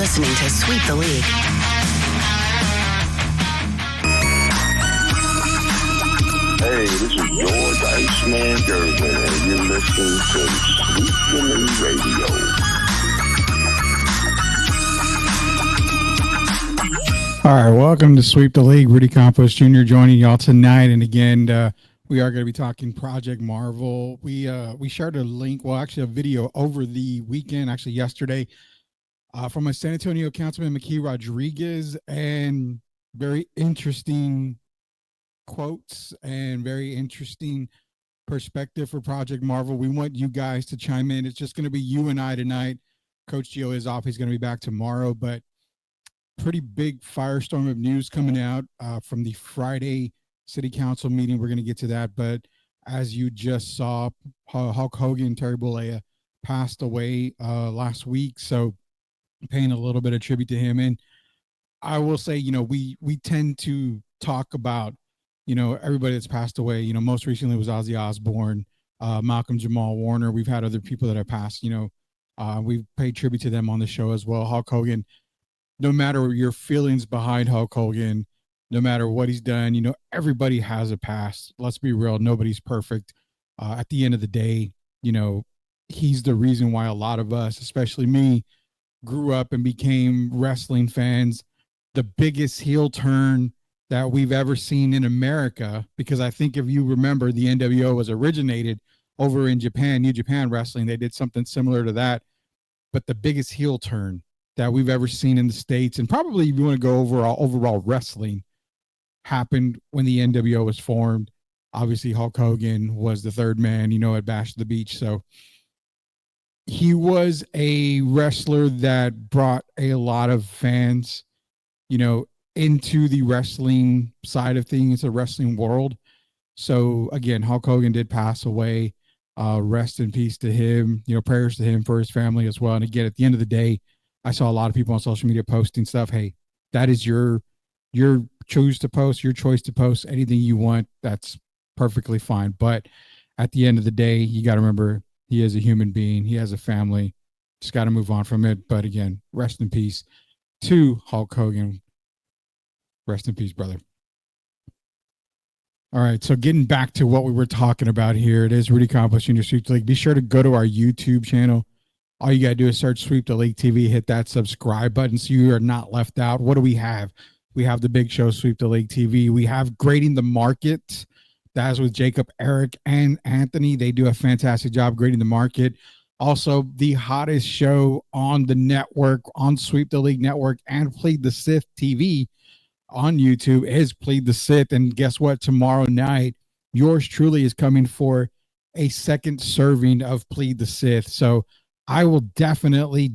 listening to Sweep the League. Hey, this is George Iceman Gervin, and you're listening to Sweep the League Radio. All right, welcome to Sweep the League. Rudy Campos Jr. joining y'all tonight, and again, we are going to be talking Project Marvel. We shared a link, well, actually a video over the weekend, actually yesterday, from a San Antonio Councilman McKee Rodriguez, and very interesting quotes and very interesting perspective for Project Marvel. We want you guys to chime in. It's just going to be you and I tonight. Coach Gio is off. He's going to be back tomorrow, but pretty big firestorm of news coming out from the Friday City Council meeting. We're going to get to that, but as you just saw, Hulk Hogan, Terry Bollea passed away last week, so paying a little bit of tribute to him. And I will say, you know, we tend to talk about, you know, everybody that's passed away. You know, most recently was Ozzy Osbourne, Malcolm Jamal Warner. We've had other people that have passed, you know, we've paid tribute to them on the show as well. Hulk Hogan, no matter your feelings behind Hulk Hogan, no matter what he's done, you know, everybody has a past. Let's be real. Nobody's perfect. At the end of the day, you know, he's the reason why a lot of us, especially me, grew up and became wrestling fans. The biggest heel turn that we've ever seen in America, because I think if you remember, the NWO was originated over in Japan, New Japan Wrestling. They did something similar to that. But the biggest heel turn that we've ever seen in the States, and probably if you want to go overall wrestling, happened when the NWO was formed. Obviously, Hulk Hogan was the third man, you know, at Bash at the Beach. So he was a wrestler that brought a lot of fans, you know, into the wrestling side of things, the wrestling world. So again, Hulk Hogan did pass away. Rest in peace to him, you know, prayers to him, for his family as well. And again, at the end of the day, I saw a lot of people on social media posting stuff. Hey, that is your choose to post, your choice to post anything you want. That's perfectly fine. But at the end of the day, you got to remember, he is a human being. He has a family. Just got to move on from it. But again, rest in peace to Hulk Hogan. Rest in peace, brother. All right, so getting back to what we were talking about here, it is Rudy Campos Jr. Sweep the League. Be sure to go to our YouTube channel. All you got to do is search Sweep the League TV, hit that subscribe button so you are not left out. What do we have? We have the big show, Sweep the League TV. We have Grading the Market. That's with Jacob, Eric, and Anthony. They do a fantastic job grading the market. Also, the hottest show on the network, on Sweep the League Network, and Plead the Sith TV on YouTube is Plead the Sith. And guess what? Tomorrow night, yours truly is coming for a second serving of Plead the Sith. So I will definitely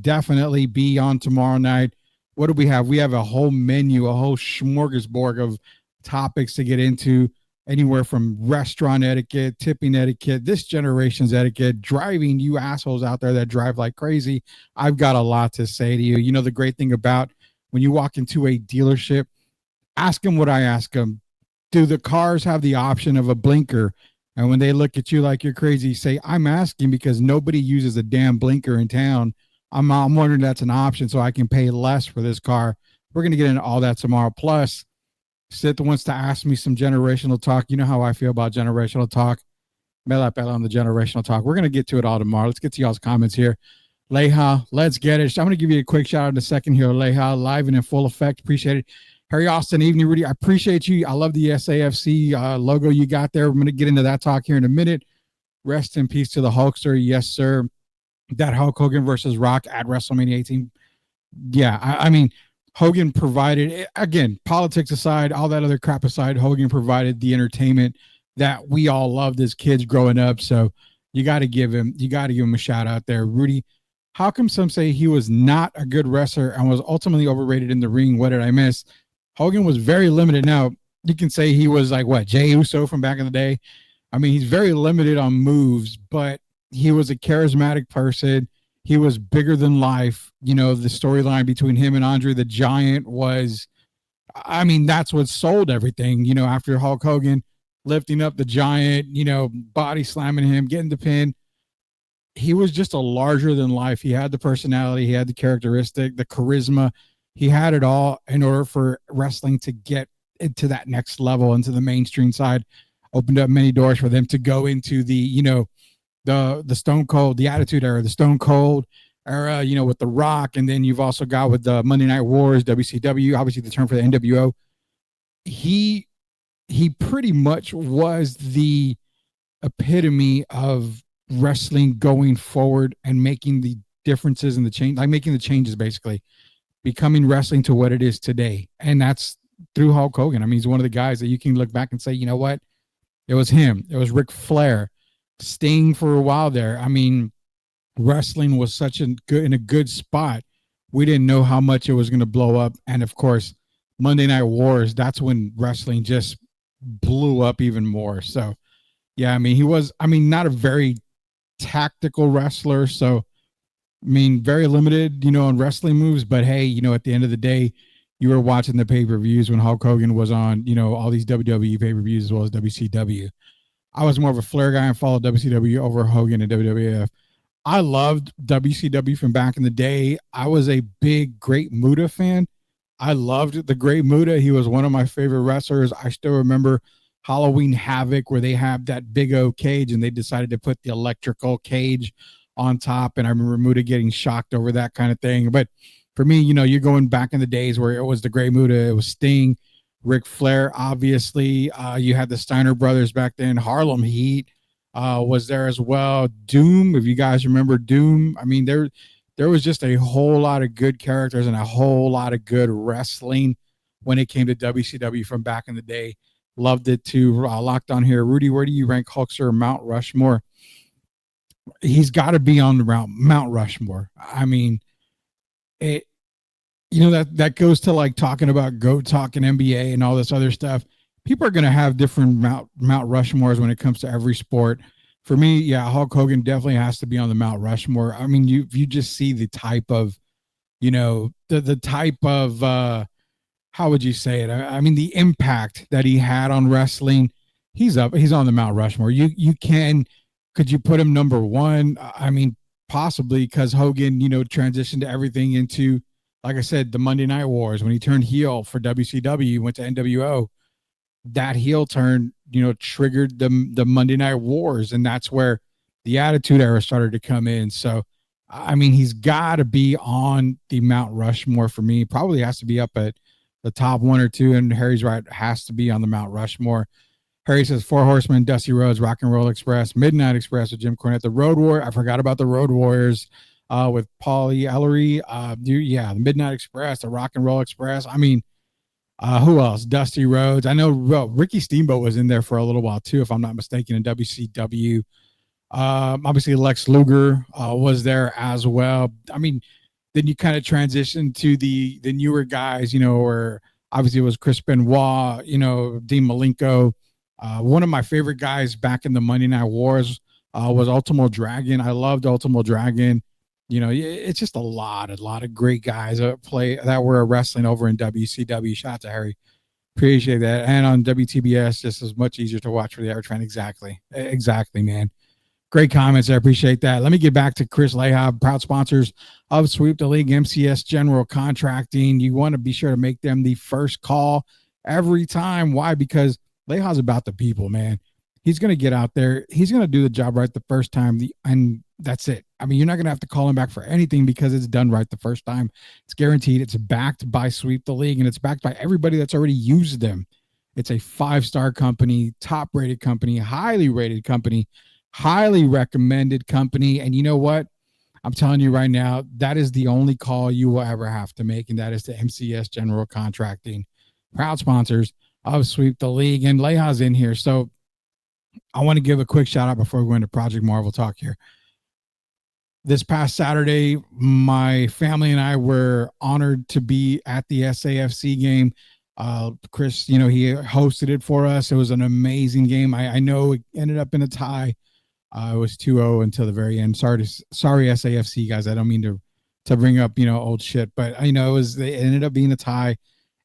be on tomorrow night. What do we have? We have a whole menu, a whole smorgasbord of topics to get into, anywhere from restaurant etiquette, tipping etiquette, this generation's etiquette, driving, you assholes out there that drive like crazy. I've got a lot to say to you. You know, the great thing about when you walk into a dealership, ask them what I ask them. Do the cars have the option of a blinker? And when they look at you like you're crazy, say, I'm asking because nobody uses a damn blinker in town. I'm wondering if that's an option so I can pay less for this car. We're going to get into all that tomorrow. Plus, Sith wants to ask me some generational talk. You know how I feel about generational talk. Bella on the generational talk. We're going to get to it all tomorrow. Let's get to y'all's comments here. Leha, let's get it. I'm going to give you a quick shout out in a second here. Leha, live and in full effect. Appreciate it. Harry Austin, evening, Rudy. I appreciate you. I love the SAFC logo you got there. We're going to get into that talk here in a minute. Rest in peace to the Hulkster. Yes, sir. That Hulk Hogan versus Rock at WrestleMania 18. Yeah, I mean, Hogan provided, again, politics aside, all that other crap aside, Hogan provided the entertainment that we all loved as kids growing up. So you got to give him a shout out there. Rudy, how come some say he was not a good wrestler and was ultimately overrated in the ring? What did I miss? Hogan was very limited. Now, you can say he was like, what, Jey Uso from back in the day? I mean, he's very limited on moves, but he was a charismatic person. He was bigger than life. You know, the storyline between him and Andre the Giant was, I mean, that's what sold everything, you know, after Hulk Hogan lifting up the Giant, you know, body slamming him, getting the pin. he was just a larger than life. He had the personality, he had the characteristic, the charisma. He had it all in order for wrestling to get into that next level, into the mainstream side. Opened up many doors for them to go into the, the Stone Cold, the Attitude Era, the Stone Cold era, with The Rock, and then you've also got with the Monday Night Wars, WCW, obviously the term for the NWO. He pretty much was the epitome of wrestling going forward and making the differences and the change, like making the changes, basically becoming wrestling to what it is today. And that's through Hulk Hogan. I mean, he's one of the guys that you can look back and say, you know what? It was him. It was Ric Flair, Sting for a while there. I mean, wrestling was such in a good spot. We didn't know how much it was going to blow up. And of course, Monday Night Wars, that's when wrestling just blew up even more. So, yeah, I mean, he was, not a very tactical wrestler. So, I mean, very limited, on wrestling moves. But hey, at the end of the day, you were watching the pay-per-views when Hulk Hogan was on, all these WWE pay-per-views as well as WCW. I was more of a Flair guy and followed WCW over Hogan and WWF. I loved WCW from back in the day. I was a big Great Muta fan. I loved the Great Muta. He was one of my favorite wrestlers. I still remember Halloween Havoc where they have that big O cage and they decided to put the electrical cage on top. And I remember Muta getting shocked over that kind of thing. But for me, you're going back in the days where it was the Great Muta, it was Sting, Ric Flair, obviously. You had the Steiner brothers back then. Harlem Heat was there as well. Doom, if you guys remember Doom. I mean, there was just a whole lot of good characters and a whole lot of good wrestling when it came to WCW from back in the day. Loved it too. Locked on here. Rudy, where do you rank Hulkster Mount Rushmore? He's got to be on the Mount Rushmore. I mean, it, that goes to like talking about GOAT talk and NBA and all this other stuff. People are going to have different Mount Rushmores when it comes to every sport. For me, yeah, Hulk Hogan definitely has to be on the Mount Rushmore. I mean, you just see the type of, the type of, how would you say it? I mean, the impact that he had on wrestling. He's on the Mount Rushmore. Could you put him number one? I mean, possibly, because Hogan, transitioned everything into, like I said, the Monday Night Wars. When he turned heel for WCW, went to NWO. That heel turn, triggered the Monday Night Wars, and that's where the Attitude Era started to come in. So, I mean, he's got to be on the Mount Rushmore for me. Probably has to be up at the top one or two, and Harry's right, has to be on the Mount Rushmore. Harry says Four Horsemen, Dusty Rhodes, Rock and Roll Express, Midnight Express with Jim Cornette, the Road Warrior. I forgot about the Road Warriors with Paulie Ellery. The Midnight Express, the Rock and Roll Express. I mean, who else? Dusty Rhodes. I know Ricky Steamboat was in there for a little while too, if I'm not mistaken, in WCW. Obviously, Lex Luger was there as well. I mean, then you kind of transition to the newer guys, where obviously it was Chris Benoit, Dean Malenko. One of my favorite guys back in the Monday Night Wars was Ultimo Dragon. I loved Ultimo Dragon. It's just a lot of great guys that were wrestling over in WCW. Shout out to Harry. Appreciate that. And on WTBS, just as much easier to watch for the Air Train. Exactly, man. Great comments. I appreciate that. Let me get back to Chris Leha, proud sponsors of Sweep the League, MCS General Contracting. You want to be sure to make them the first call every time. Why? Because Leha's about the people, man. He's going to get out there. He's going to do the job right the first time. And that's it. I mean, you're not going to have to call him back for anything because it's done right the first time. It's guaranteed. It's backed by Sweep the League, and it's backed by everybody that's already used them. It's a 5-star company, top-rated company, highly rated company, highly recommended company. And you know what? I'm telling you right now, that is the only call you will ever have to make, and that is to MCS General Contracting. Proud sponsors of Sweep the League, and Leha's in here. So I want to give a quick shout out before we go into Project Marvel talk here. This past Saturday, my family and I were honored to be at the SAFC game. Chris, he hosted it for us. It was an amazing game. I know it ended up in a tie. It was 2-0 until the very end. Sorry, SAFC guys. I don't mean to bring up, old shit, but it ended up being a tie.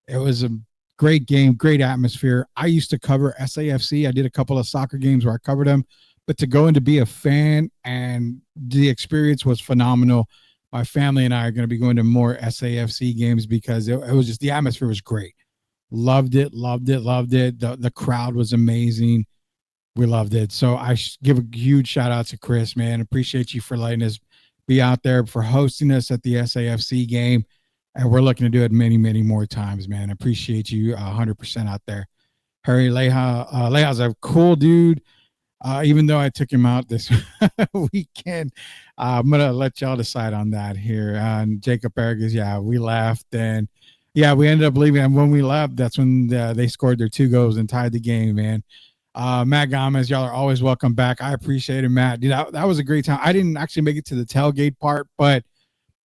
It was a great game, great atmosphere. I used to cover SAFC. I did a couple of soccer games where I covered them, but to go and to be a fan, and the experience was phenomenal. My family and I are going to be going to more SAFC games because it was just, the atmosphere was great. Loved it, loved it, loved it. The crowd was amazing. We loved it. So I give a huge shout out to Chris, man. Appreciate you for letting us be out there, for hosting us at the SAFC game. And we're looking to do it many, many more times, man. Appreciate you 100% out there. Harry Leja's a cool dude. Even though I took him out this weekend, I'm going to let y'all decide on that here. And Jacob Aragus, yeah, we left. And yeah, we ended up leaving. And when we left, that's when they scored their 2 goals and tied the game, man. Matt Gomez, y'all are always welcome back. I appreciate it, Matt. Dude, that was a great time. I didn't actually make it to the tailgate part, but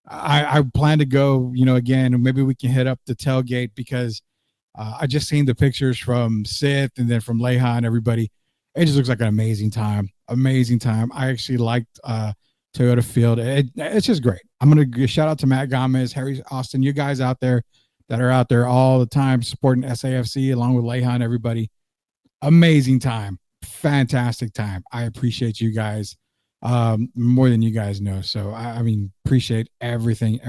I plan to go, again, and maybe we can hit up the tailgate because I just seen the pictures from Sith and then from Leja and everybody. It just looks like an amazing time. Amazing time. I actually liked Toyota Field. It's just great. I'm going to shout out to Matt Gomez, Harry Austin, you guys out there that are out there all the time supporting SAFC along with Leja and everybody. Amazing time. Fantastic time. I appreciate you guys more than you guys know. So, I mean, appreciate everything.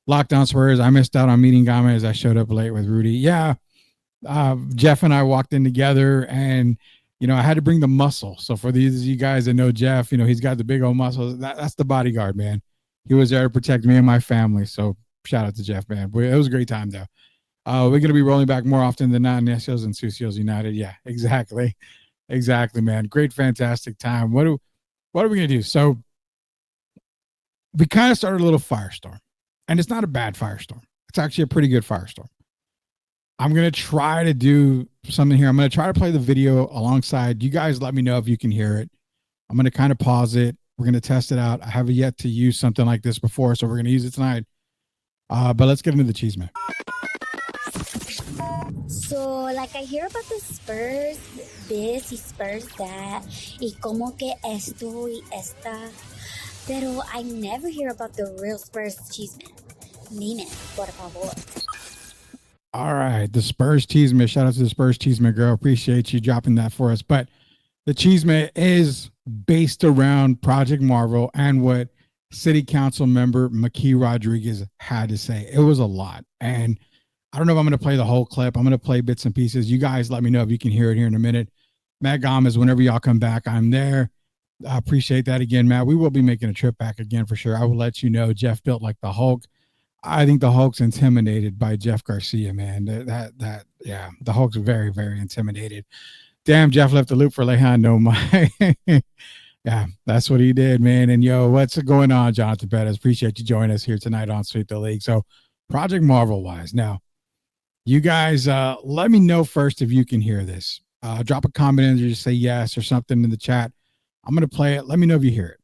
Lockdown Spurs, I missed out on meeting Gomez. I showed up late with Rudy. Yeah. Jeff and I walked in together, and I had to bring the muscle. So for these of you guys that know Jeff, he's got the big old muscles. That's the bodyguard, man. He was there to protect me and my family. So shout out to Jeff, man. It was a great time though. We're going to be rolling back more often than not. Necios and Sucios United. Yeah, exactly, man. Great, fantastic time. What are we going to do? So we kind of started a little firestorm, and it's not a bad firestorm. It's actually a pretty good firestorm. I'm going to try to do something here. I'm going to try to play the video alongside. You guys let me know if you can hear it. I'm going to kind of pause it. We're going to test it out. I haven't yet to use something like this before, so we're going to use it tonight. But let's get into the cheese, man. So, like, I hear about the Spurs this y Spurs that, y como que esto y esta, pero I never hear about the real Spurs chisme. Dime, por favor. All right, the Spurs Cheeseman. Shout out to the Spurs Cheeseman, girl. Appreciate you dropping that for us. But the Cheeseman is based around Project Marvel and what City Council member Maki Rodriguez had to say. It was a lot. And I don't know if I'm going to play the whole clip. I'm going to play bits and pieces. You guys let me know if you can hear it here in a minute. Matt Gomez, whenever y'all come back, I'm there. I appreciate that again, Matt. We will be making a trip back again for sure. I will let you know. Jeff built like the Hulk. I think the Hulk's intimidated by Jeff Garcia, man. Yeah, the Hulk's very, very intimidated. Damn, Jeff left the loop for Lejan. No, my, yeah, that's what he did, man. And yo, what's going on, Jonathan Pettis? Appreciate you joining us here tonight on Sweep the League. So, Project Marvel wise, now, you guys, let me know first if you can hear this. Drop a comment in there, just say yes or something in the chat. I'm gonna play it. Let me know if you hear it.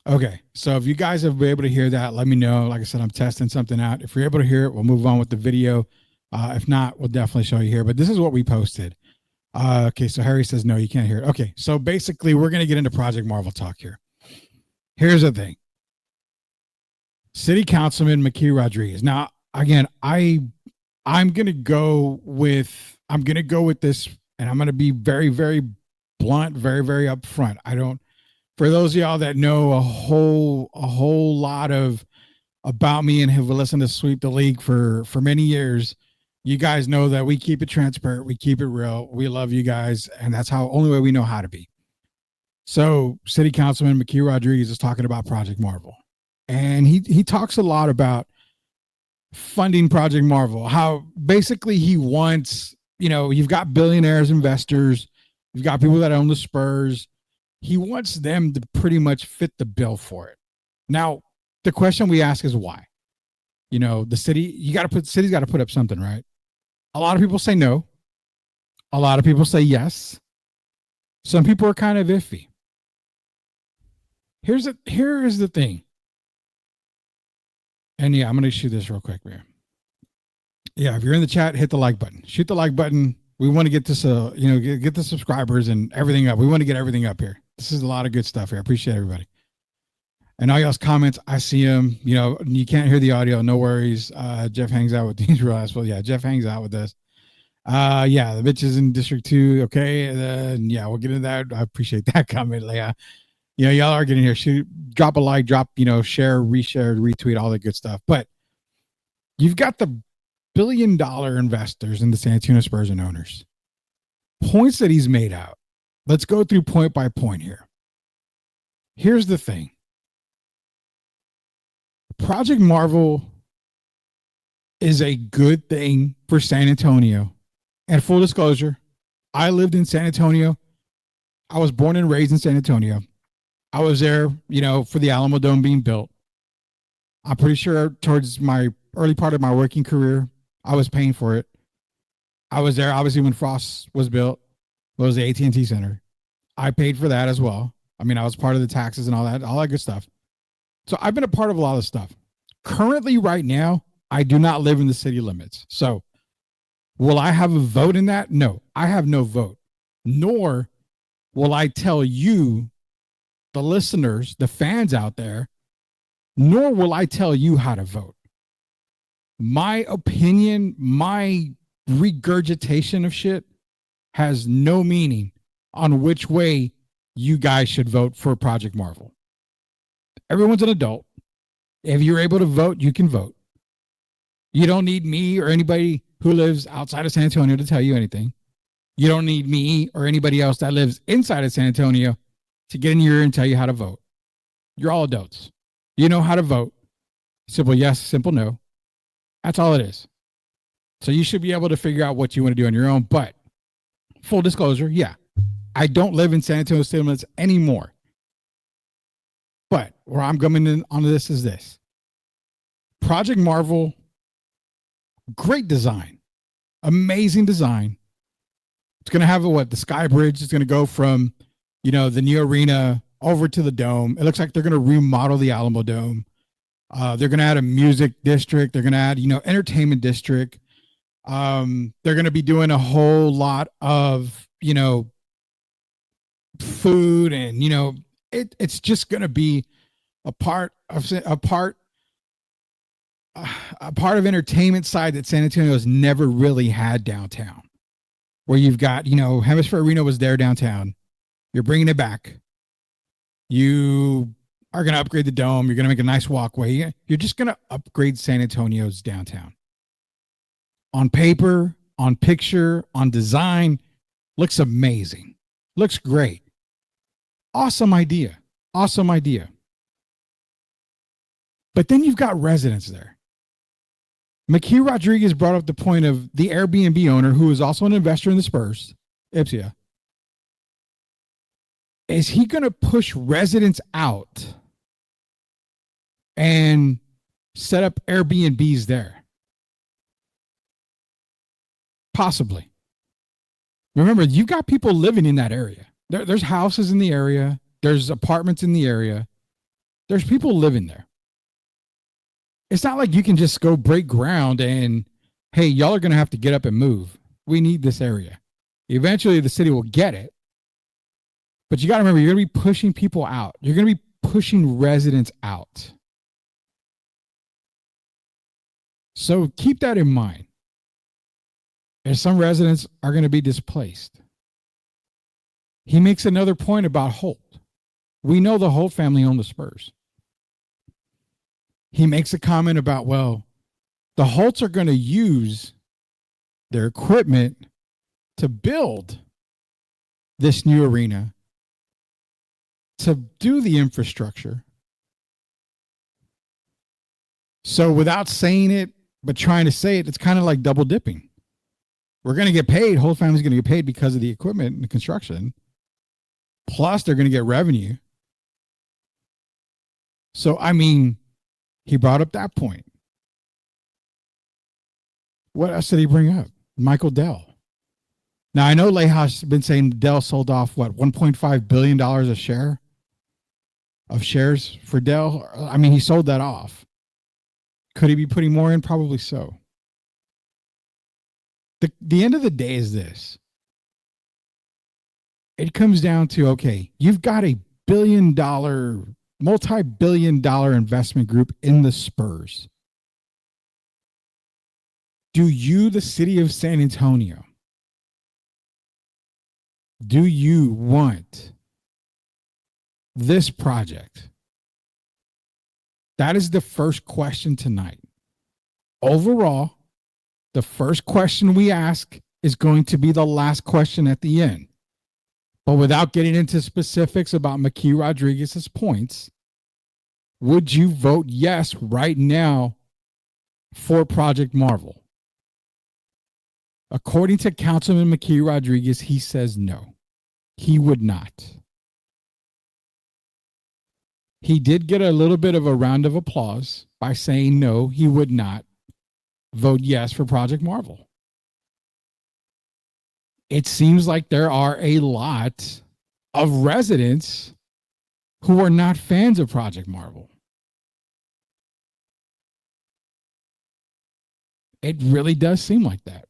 Okay, so if you guys have been able to hear that, let me know. Like I said, I'm testing something out. If you're able to hear it, we'll move on with the video. If not, we'll definitely show you here. But this is what we posted. Okay, so Harry says, no, you can't hear it. Okay, so basically, we're going to get into Project Marvel talk here. Here's the thing. City Councilman Maki Rodriguez. Now, again, I'm going to go with this, and I'm going to be very, very blunt, very, very upfront. For those of y'all that know a whole lot about me and have listened to Sweep the League for many years, you guys know that we keep it transparent, we keep it real, we love you guys, and that's how only way we know how to be. So, City Councilman Maki Rodriguez is talking about Project Marvel, and he talks a lot about funding Project Marvel. How basically he wants, you've got billionaires, investors, you've got people that own the Spurs. He wants them to pretty much fit the bill for it. Now, the question we ask is why? The city's got to put up something, right? A lot of people say no. A lot of people say yes. Some people are kind of iffy. Here is the thing. And yeah, I'm going to shoot this real quick, man. Yeah, if you're in the chat, hit the like button. Shoot the like button. We want to get this, get the subscribers and everything up. We want to get everything up here. This is a lot of good stuff here. I appreciate everybody. And all y'all's comments, I see them. You know, you can't hear the audio. No worries. Jeff hangs out with these real assholes. Yeah, Jeff hangs out with us. Yeah, the bitches in District 2. Okay. Yeah, we'll get into that. I appreciate that comment, Leia. You know, y'all are getting here. Shoot, drop a like, drop, share, reshare, retweet, all that good stuff. But you've got the billion-dollar investors in the San Antonio Spurs and owners. Points that he's made out. Let's go through point by point here. Here's the thing. Project Marvel is a good thing for San Antonio. And full disclosure, I lived in San Antonio. I was born and raised in San Antonio. I was there, for the Alamo Dome being built. I'm pretty sure towards my early part of my working career, I was paying for it. I was there, obviously, when Frost was built. It was the AT&T Center. I paid for that as well. I mean, I was part of the taxes and all that good stuff. So I've been a part of a lot of stuff. Currently, right now, I do not live in the city limits. So will I have a vote in that? No, I have no vote. Nor will I tell you, the listeners, the fans out there, nor will I tell you how to vote. My opinion, my regurgitation of shit has no meaning on which way you guys should vote for Project Marvel. Everyone's an adult. If you're able to vote, you can vote. You don't need me or anybody who lives outside of San Antonio to tell you anything. You don't need me or anybody else that lives inside of San Antonio to get in your ear and tell you how to vote. You're all adults. You know how to vote. Simple yes, simple no. That's all it is. So you should be able to figure out what you want to do on your own. But full disclosure, yeah, I don't live in San Antonio city limits anymore. But where I'm coming in on this is this. Project Marvel, great design. Amazing design. It's going to have the Sky Bridge is going to go from, the new arena over to the dome. It looks like they're going to remodel the Alamo Dome. They're going to add a music district. They're going to add, entertainment district. They're going to be doing a whole lot of, food and, it's just going to be a part of entertainment side that San Antonio has never really had downtown, where you've got, Hemisphere Arena was there downtown. You're bringing it back. You are going to upgrade the dome. You're going to make a nice walkway. You're just going to upgrade San Antonio's downtown. On paper, on picture, on design, looks amazing. Looks great. Awesome idea. Awesome idea. But then you've got residents there. Makhi Rodriguez brought up the point of the Airbnb owner, who is also an investor in the Spurs, Ipsia. Is he going to push residents out and set up Airbnbs there? Possibly. Remember, you've got people living in that area. There's houses in the area. There's apartments in the area. There's people living there. It's not like you can just go break ground and, hey, y'all are going to have to get up and move. We need this area. Eventually, the city will get it. But you got to remember, you're going to be pushing people out. You're going to be pushing residents out. So keep that in mind. And some residents are going to be displaced. He makes another point about Holt. We know the Holt family owned the Spurs. He makes a comment about, the Holts are going to use their equipment to build this new arena, to do the infrastructure. So without saying it, but trying to say it, it's kind of like double dipping. We're going to get paid. Whole family's going to get paid because of the equipment and the construction. Plus, they're going to get revenue. So, he brought up that point. What else did he bring up? Michael Dell. Now, I know Leha's been saying Dell sold off, $1.5 billion of shares for Dell. He sold that off. Could he be putting more in? Probably so. The end of the day is this. It comes down to, okay, you've got $1 billion multi-billion-dollar investment group in the Spurs. Do you, the city of San Antonio, do you want this project? That is the first question tonight. Overall, the first question we ask is going to be the last question at the end. But without getting into specifics about Makhi Rodriguez's points, would you vote yes right now for Project Marvel? According to Councilman Makhi Rodriguez, he says no. He would not. He did get a little bit of a round of applause by saying no, he would not vote yes for Project Marvel. It seems like there are a lot of residents who are not fans of Project Marvel. It really does seem like that.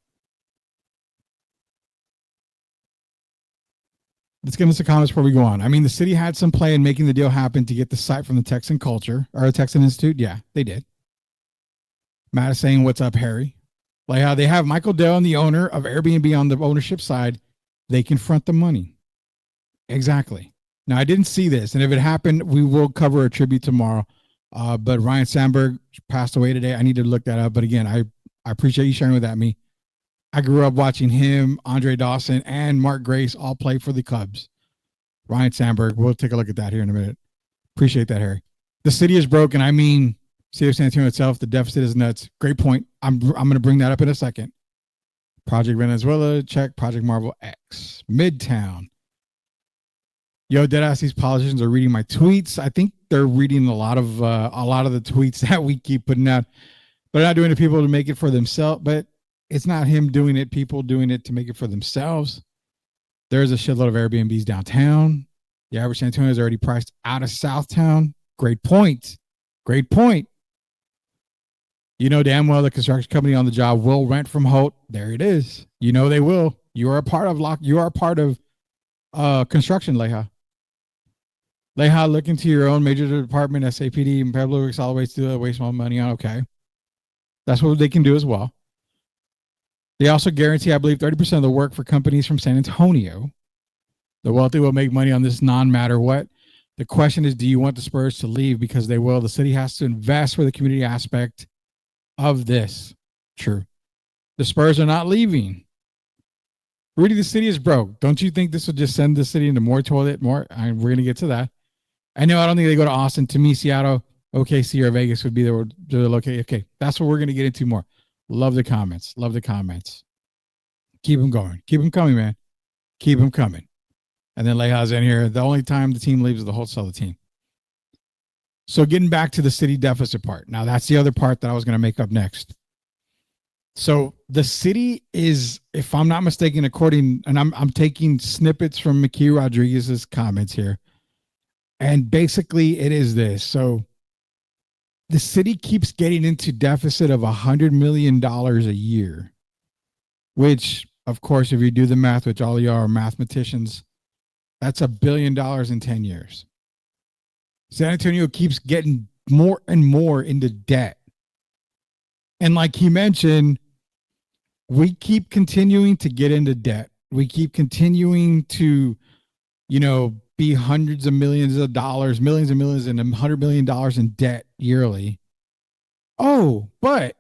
Let's get into some comments before we go on. I mean, the city had some play in making the deal happen to get the site from the Texan Culture or the Texan Institute. Yeah, they did. Matt is saying, "What's up, Harry?" Like how they have Michael Dell and the owner of Airbnb on the ownership side. They confront the money. Exactly. Now, I didn't see this, and if it happened, we will cover a tribute tomorrow. But Ryan Sandberg passed away today. I need to look that up. But again, I appreciate you sharing with that me. I grew up watching him, Andre Dawson, and Mark Grace all play for the Cubs. Ryan Sandberg. We'll take a look at that here in a minute. Appreciate that, Harry. The city is broken. I mean, city of San Antonio itself, the deficit is nuts. Great point. I'm going to bring that up in a second. Project Venezuela, check. Project Marvel X. Midtown. Yo, deadass, these politicians are reading my tweets. I think they're reading a lot of the tweets that we keep putting out. But they're not doing it to people to make it for themselves. But it's not him doing it, people doing it to make it for themselves. There's a shitload of Airbnbs downtown. The average San Antonio is already priced out of Southtown. Great point. Great point. You know damn well the construction company on the job will rent from Holt. There it is. You know they will. You are a part of construction, Leha. Leha, look into your own major department, SAPD, and Pueblo solid waste to waste more money on. Okay. That's what they can do as well. They also guarantee, I believe, 30% of the work for companies from San Antonio. The wealthy will make money on this non-matter what. The question is, do you want the Spurs to leave? Because they will. The city has to invest for the community aspect of this. True. The Spurs are not leaving. Rudy, the city is broke. Don't you think this will just send the city into more toilet? We're going to get to that. I know I don't think they go to Austin. To me, Seattle, OKC, or Vegas would be the location. Okay, that's what we're going to get into more. Love the comments. Love the comments. Keep them going. Keep them coming, man. Keep them coming. And then Leha's in here. The only time the team leaves is the wholesale team. So getting back to the city deficit part. Now, that's the other part that I was going to make up next. So the city is, if I'm not mistaken, according, and I'm taking snippets from Makhi Rodriguez's comments here. And basically it is this. So the city keeps getting into deficit of $100 million a year, which, of course, if you do the math, which all of y'all are mathematicians, that's $1 billion in 10 years. San Antonio keeps getting more and more into debt. And like he mentioned, we keep continuing to get into debt. We keep continuing to, be hundreds of millions of dollars, millions and millions, and $100 million in debt yearly. Oh, but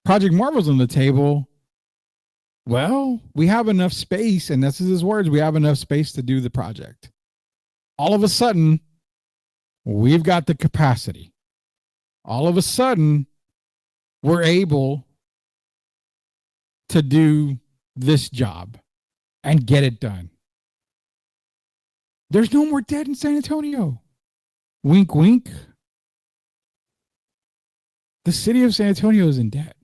Project Marvel's on the table. Well, we have enough space, and this is his words, we have enough space to do the project. All of a sudden, we've got the capacity. All of a sudden, we're able to do this job and get it done. There's no more debt in San Antonio. Wink, wink. The city of San Antonio is in debt.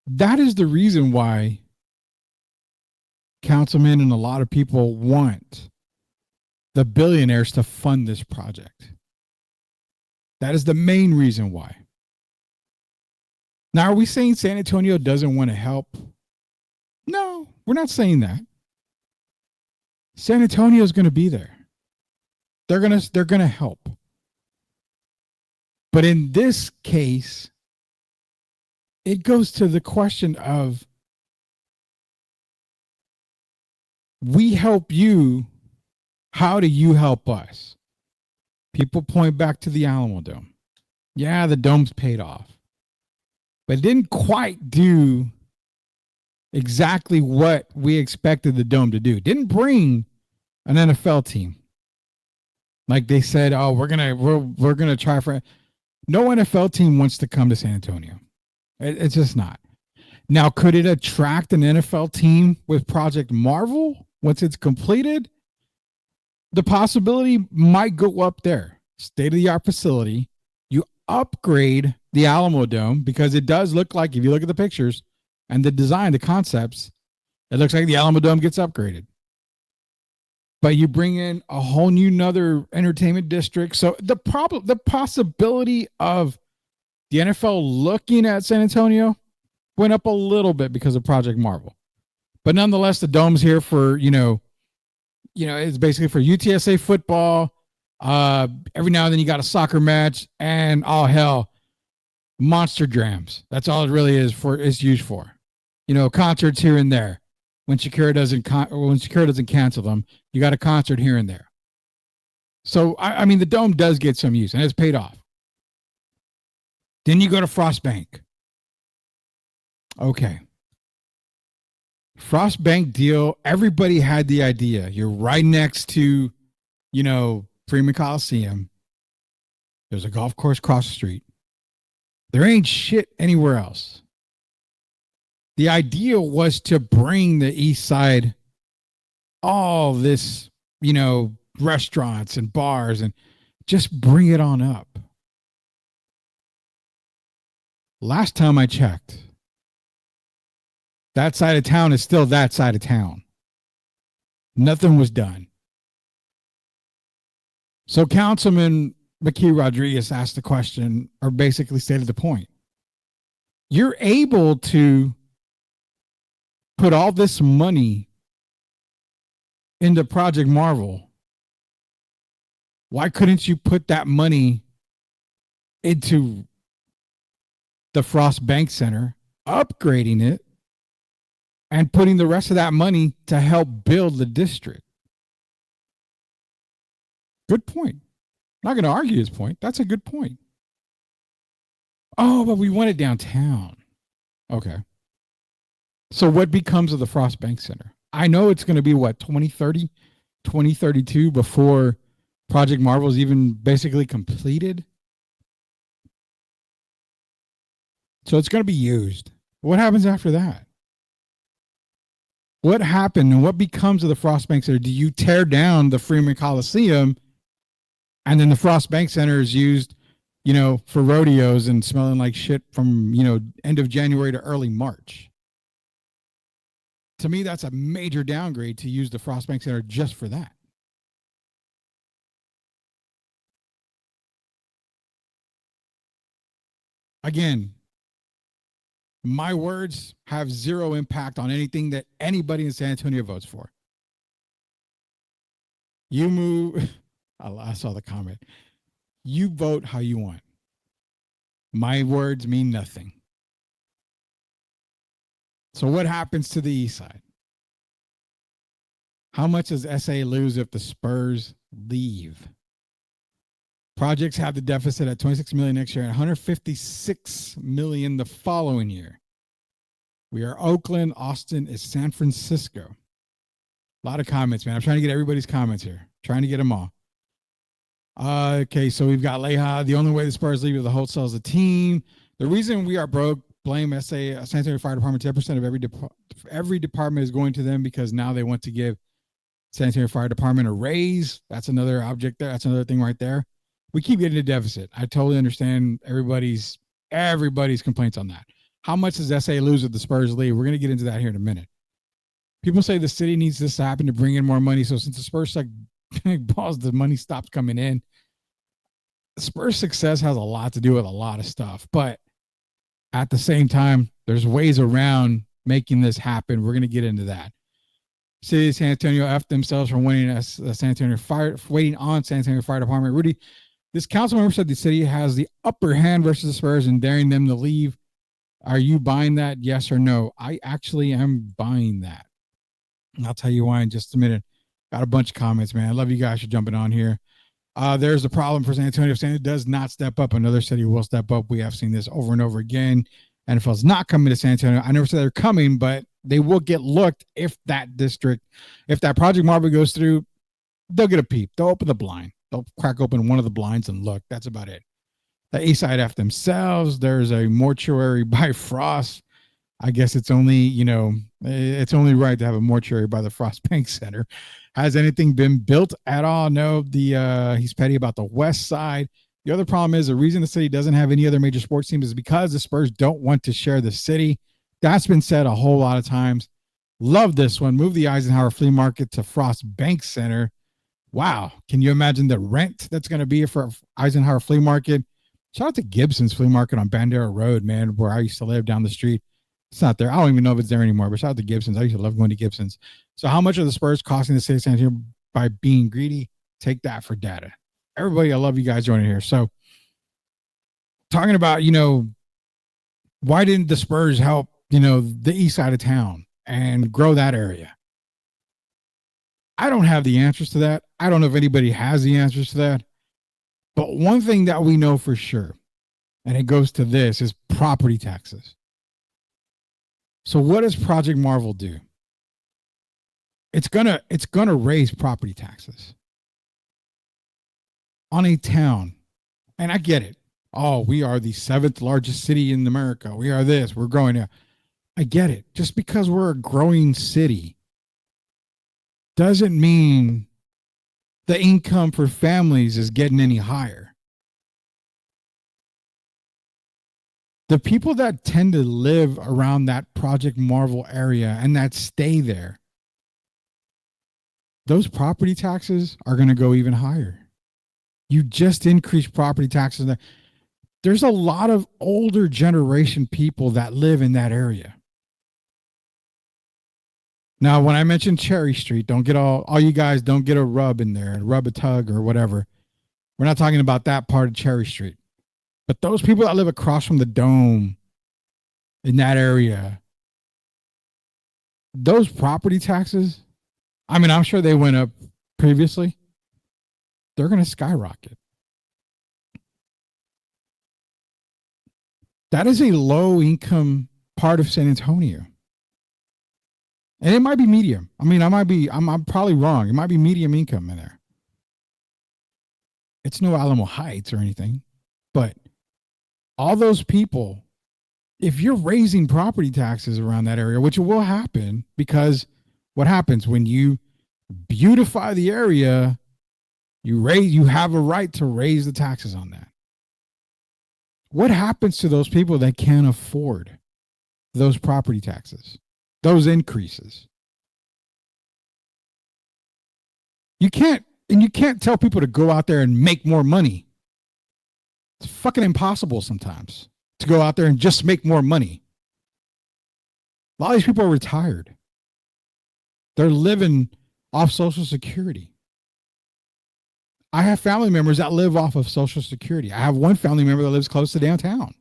That is the reason why councilmen and a lot of people want the billionaires to fund this project. That is the main reason why. Now, are we saying San Antonio doesn't want to help? No, we're not saying that. San Antonio is going to be there. They're going to help. But in this case, it goes to the question of, we help you. How do you help us? People point back to the Alamo Dome. Yeah, the dome's paid off, but it didn't quite do exactly what we expected the dome to do. It didn't bring an NFL team. Like they said, oh, we're gonna try for. No NFL team wants to come to San Antonio. It's just not. Now, could it attract an NFL team with Project Marvel once it's completed? The possibility might go up there. State-of-the-art facility. You upgrade the Alamo Dome because it does look like, if you look at the pictures and the design, the concepts, it looks like the Alamo Dome gets upgraded. But you bring in a whole new another entertainment district. So the possibility of the NFL looking at San Antonio went up a little bit because of Project Marvel. But nonetheless, the dome's here for, it's basically for UTSA football. Every now and then you got a soccer match, and oh hell, monster drams. That's all it really is used for. Concerts here and there. When Shakira doesn't cancel them, you got a concert here and there. So I mean, the dome does get some use, and it's paid off. Then you go to Frost Bank. Okay. Frost Bank deal. Everybody had the idea. You're right next to, Freeman Coliseum. There's a golf course across the street. There ain't shit anywhere else. The idea was to bring the East Side all this, restaurants and bars, and just bring it on up. Last time I checked, that side of town is still that side of town. Nothing was done. So Councilman McKee Rodriguez asked the question, or basically stated the point. You're able to put all this money into Project Marvel. Why couldn't you put that money into the Frost Bank Center, upgrading it, and putting the rest of that money to help build the district? Good point. I'm not going to argue his point. That's a good point. Oh, but we want it downtown. Okay. So what becomes of the Frost Bank Center? I know it's going to be 2030, 2032 before Project Marvel is even basically completed. So it's going to be used. What happens after that? What happened and what becomes of the Frost Bank Center? Do you tear down the Freeman Coliseum and then the Frost Bank Center is used, for rodeos and smelling like shit from, end of January to early March? To me, that's a major downgrade to use the Frost Bank Center just for that. Again, my words have zero impact on anything that anybody in San Antonio votes for. You move. I saw the comment. You vote how you want. My words mean nothing. So what happens to the East Side? How much does SA lose if the Spurs leave? Projects have the deficit at $26 million next year and $156 million the following year. We are Oakland. Austin is San Francisco. A lot of comments, man. I'm trying to get everybody's comments here. Trying to get them all. Okay, so we've got Leha. The only way the Spurs leave is the Holt sells the team. The reason we are broke, blame San Antonio Fire Department. 10% of every department is going to them because now they want to give San Antonio Fire Department a raise. That's another object there. That's another thing right there. We keep getting a deficit. I totally understand everybody's complaints on that. How much does SA lose if the Spurs leave? We're going to get into that here in a minute. People say the city needs this to happen to bring in more money. So since the Spurs like big balls, the money stops coming in. Spurs success has a lot to do with a lot of stuff, but at the same time, there's ways around making this happen. We're going to get into that. City of San Antonio F themselves from winning a San Antonio Fire, waiting on San Antonio Fire Department. Rudy, this council member said the city has the upper hand versus the Spurs and daring them to leave. Are you buying that? Yes or no? I actually am buying that. And I'll tell you why in just a minute. Got a bunch of comments, man. I love you guys for jumping on here. There's a problem for San Antonio. If San Antonio does not step up, another city will step up. We have seen this over and over again. NFL's not coming to San Antonio. I never said they're coming, but they will get looked if that Project Marvel goes through, they'll get a peep. They'll open the blind. They'll crack open one of the blinds and look. That's about it. The Eastside F themselves, there's a mortuary by Frost. I guess it's only right to have a mortuary by the Frost Bank Center. Has anything been built at all? No. He's petty about the West Side. The other problem is the reason the city doesn't have any other major sports teams is because the Spurs don't want to share the city. That's been said a whole lot of times. Love this one. Move the Eisenhower Flea Market to Frost Bank Center. Wow. Can you imagine the rent that's going to be for Eisenhower Flea Market? Shout out to Gibson's Flea Market on Bandera Road, man, where I used to live down the street. It's not there. I don't even know if it's there anymore, but shout out to Gibson's. I used to love going to Gibson's. So how much are the Spurs costing the city of San Antonio by being greedy? Take that for data. Everybody, I love you guys joining here. So talking about, why didn't the Spurs help, the east side of town and grow that area? I don't have the answers to that. I don't know if anybody has the answers to that. But one thing that we know for sure, and it goes to this, is property taxes. So what does Project Marvel do? It's gonna raise property taxes on a town. And I get it. Oh, we are the 7th largest city in America. We are this. We're growing now. I get it. Just because we're a growing city doesn't mean the income for families is getting any higher. The people that tend to live around that Project Marvel area and that stay there, those property taxes are going to go even higher. You just increase property taxes there. There's a lot of older generation people that live in that area. Now, when I mention Cherry Street, don't get all you guys don't get a rub in there, rub a tug or whatever. We're not talking about that part of Cherry Street. But those people that live across from the Dome in that area, those property taxes, I mean, I'm sure they went up previously. They're going to skyrocket. That is a low income part of San Antonio. And it might be medium. I mean, I'm probably wrong. It might be medium income in there. It's no Alamo Heights or anything. But all those people, if you're raising property taxes around that area, which will happen, because what happens when you beautify the area, you have a right to raise the taxes on that. What happens to those people that can't afford those property taxes, those increases? You can't tell people to go out there and make more money. It's fucking impossible sometimes to go out there and just make more money. A lot of these people are retired. They're living off Social Security. I have family members that live off of Social Security. I have one family member that lives close to downtown.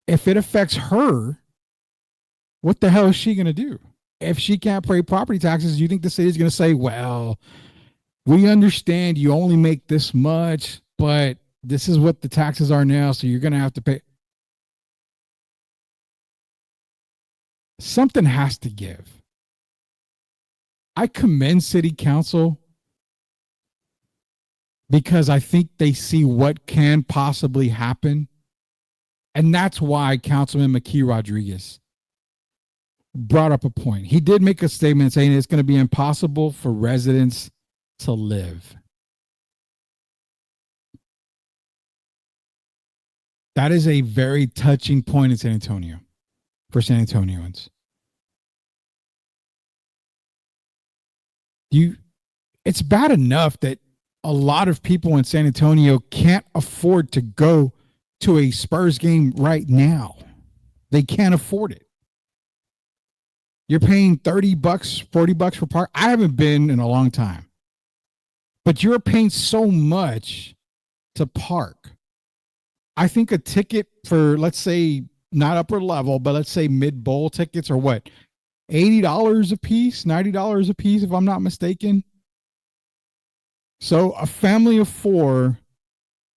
If it affects her, what the hell is she going to do? If she can't pay property taxes, you think the city is going to say, well, we understand you only make this much, but this is what the taxes are now, so you're going to have to pay. Something has to give. I commend city council because I think they see what can possibly happen. And that's why Councilman McKee Rodriguez brought up a point. He did make a statement saying it's going to be impossible for residents to live. That is a very touching point in San Antonio for San Antonians. It's bad enough that a lot of people in San Antonio can't afford to go to a Spurs game right now. They can't afford it. You're paying $30, $40 for park. I haven't been in a long time, but you're paying so much to park. I think a ticket for, let's say, not upper level, but let's say mid bowl tickets are what? $80 a piece, $90 a piece, if I'm not mistaken. So a family of 4,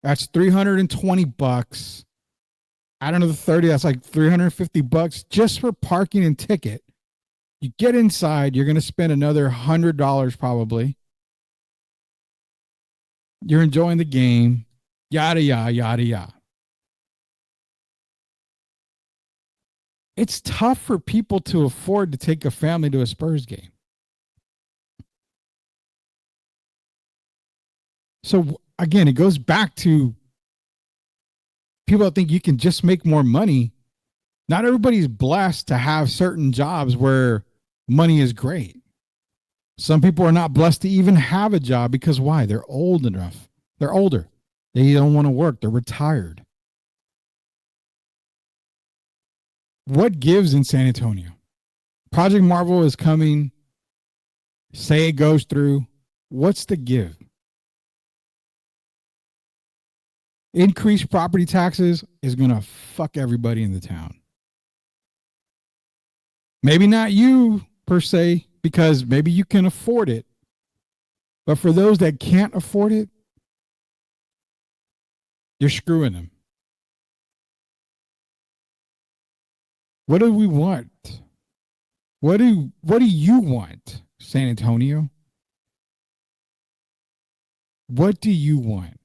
that's $320. I don't know, the 30, that's like $350 just for parking and ticket. You get inside, you're going to spend another $100 probably. You're enjoying the game, yada, yada, yada, yada. It's tough for people to afford to take a family to a Spurs game. So again, it goes back to people that think you can just make more money. Not everybody's blessed to have certain jobs where money is great. Some people are not blessed to even have a job because why? They're old enough. They're older. They don't want to work. They're retired. What gives in San Antonio? Project Marvel is coming. Say it goes through. What's the give? Increased property taxes is going to fuck everybody in the town. Maybe not you per se, because maybe you can afford it. But for those that can't afford it, you're screwing them. What do we want? What do you want, San Antonio? What do you want?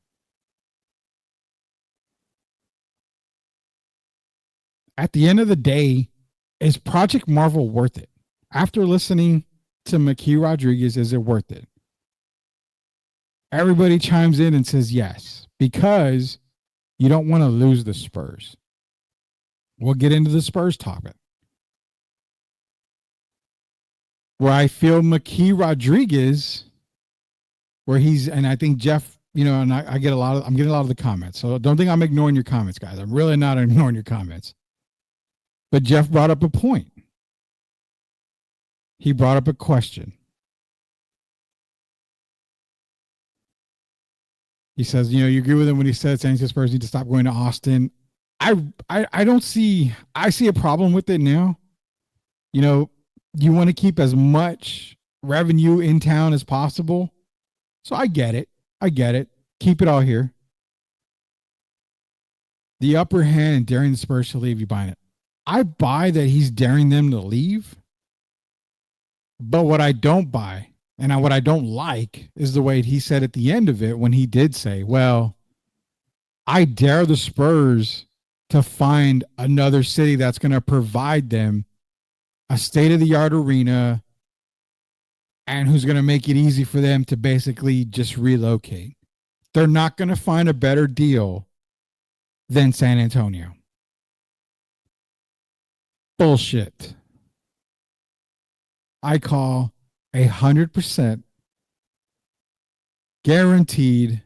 At the end of the day, is Project Marvel worth it? After listening to Makhi Rodriguez, is it worth it? Everybody chimes in and says yes, because you don't want to lose the Spurs. We'll get into the Spurs topic. Where I feel Makhi Rodriguez, where he's, and I think Jeff, you know, and I'm getting a lot of the comments. So don't think I'm ignoring your comments, guys. I'm really not ignoring your comments. But Jeff brought up a point. He brought up a question. He says, you know, you agree with him when he said San Antonio Spurs need to stop going to Austin. I don't see, I see a problem with it now. You know, you want to keep as much revenue in town as possible. So I get it. Keep it all here. The upper hand daring the Spurs to leave, you buying it. I buy that he's daring them to leave. But what I don't buy and what I don't like is the way he said at the end of it when he did say, well, I dare the Spurs to find another city that's going to provide them a state-of-the-art arena and who's going to make it easy for them to basically just relocate. They're not going to find a better deal than San Antonio. Bullshit. I call 100% guaranteed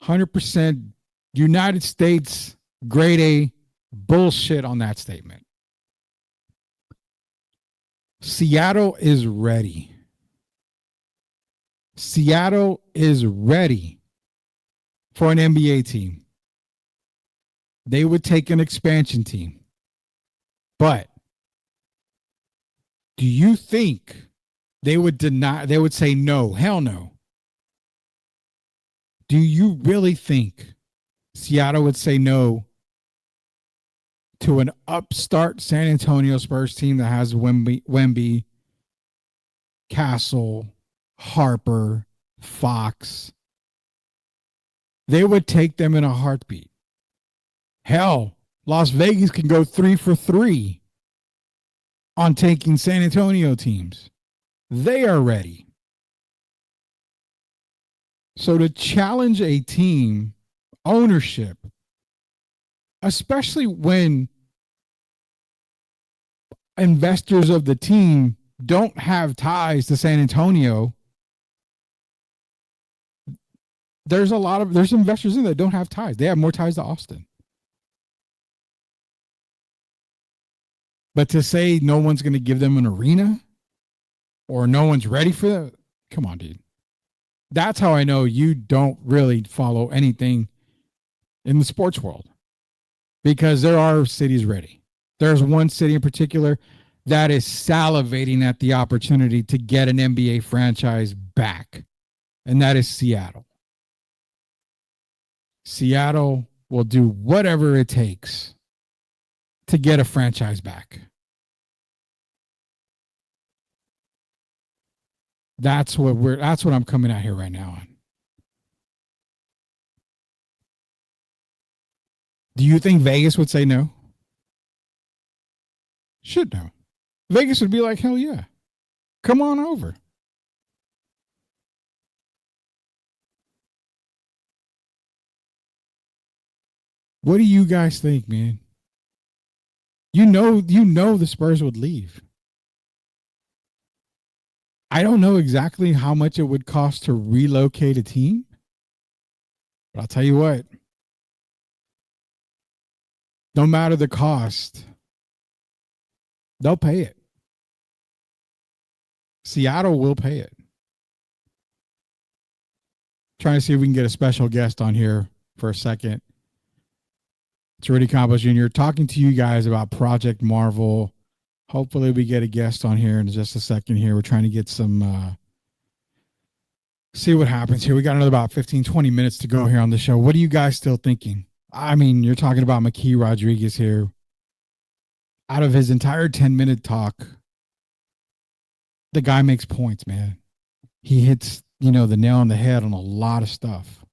100% United States grade A bullshit on that statement. Seattle is ready. Seattle is ready for an NBA team. They would take an expansion team. But do you think they would say no? Hell no. Do you really think Seattle would say no to an upstart San Antonio Spurs team that has Wemby, Castle, Harper, Fox? They would take them in a heartbeat. Hell, Las Vegas can go 3 for 3 on taking San Antonio teams. They are ready. So to challenge a team, ownership, especially when investors of the team don't have ties to San Antonio, there's investors in that don't have ties. They have more ties to Austin. But to say no one's going to give them an arena or no one's ready for that, come on, dude. That's how I know you don't really follow anything in the sports world, because there are cities ready. There's one city in particular that is salivating at the opportunity to get an NBA franchise back, and that is Seattle. Seattle will do whatever it takes to get a franchise back. That's what I'm coming at here right now on. Do you think Vegas would say no? Should know. Vegas would be like, hell yeah. Come on over. What do you guys think, man? You know the Spurs would leave. I don't know exactly how much it would cost to relocate a team, but I'll tell you what. No matter the cost, they'll pay it. Seattle will pay it. Trying to see if we can get a special guest on here for a second. It's Rudy Campos Jr. talking to you guys about Project Marvel. Hopefully we get a guest on here in just a second here. We're trying to get some, see what happens here. We got another about 15, 20 minutes to go here on the show. What are you guys still thinking? I mean, you're talking about Makhi Rodriguez here. Out of his entire 10-minute talk, the guy makes points, man. He hits, the nail on the head on a lot of stuff.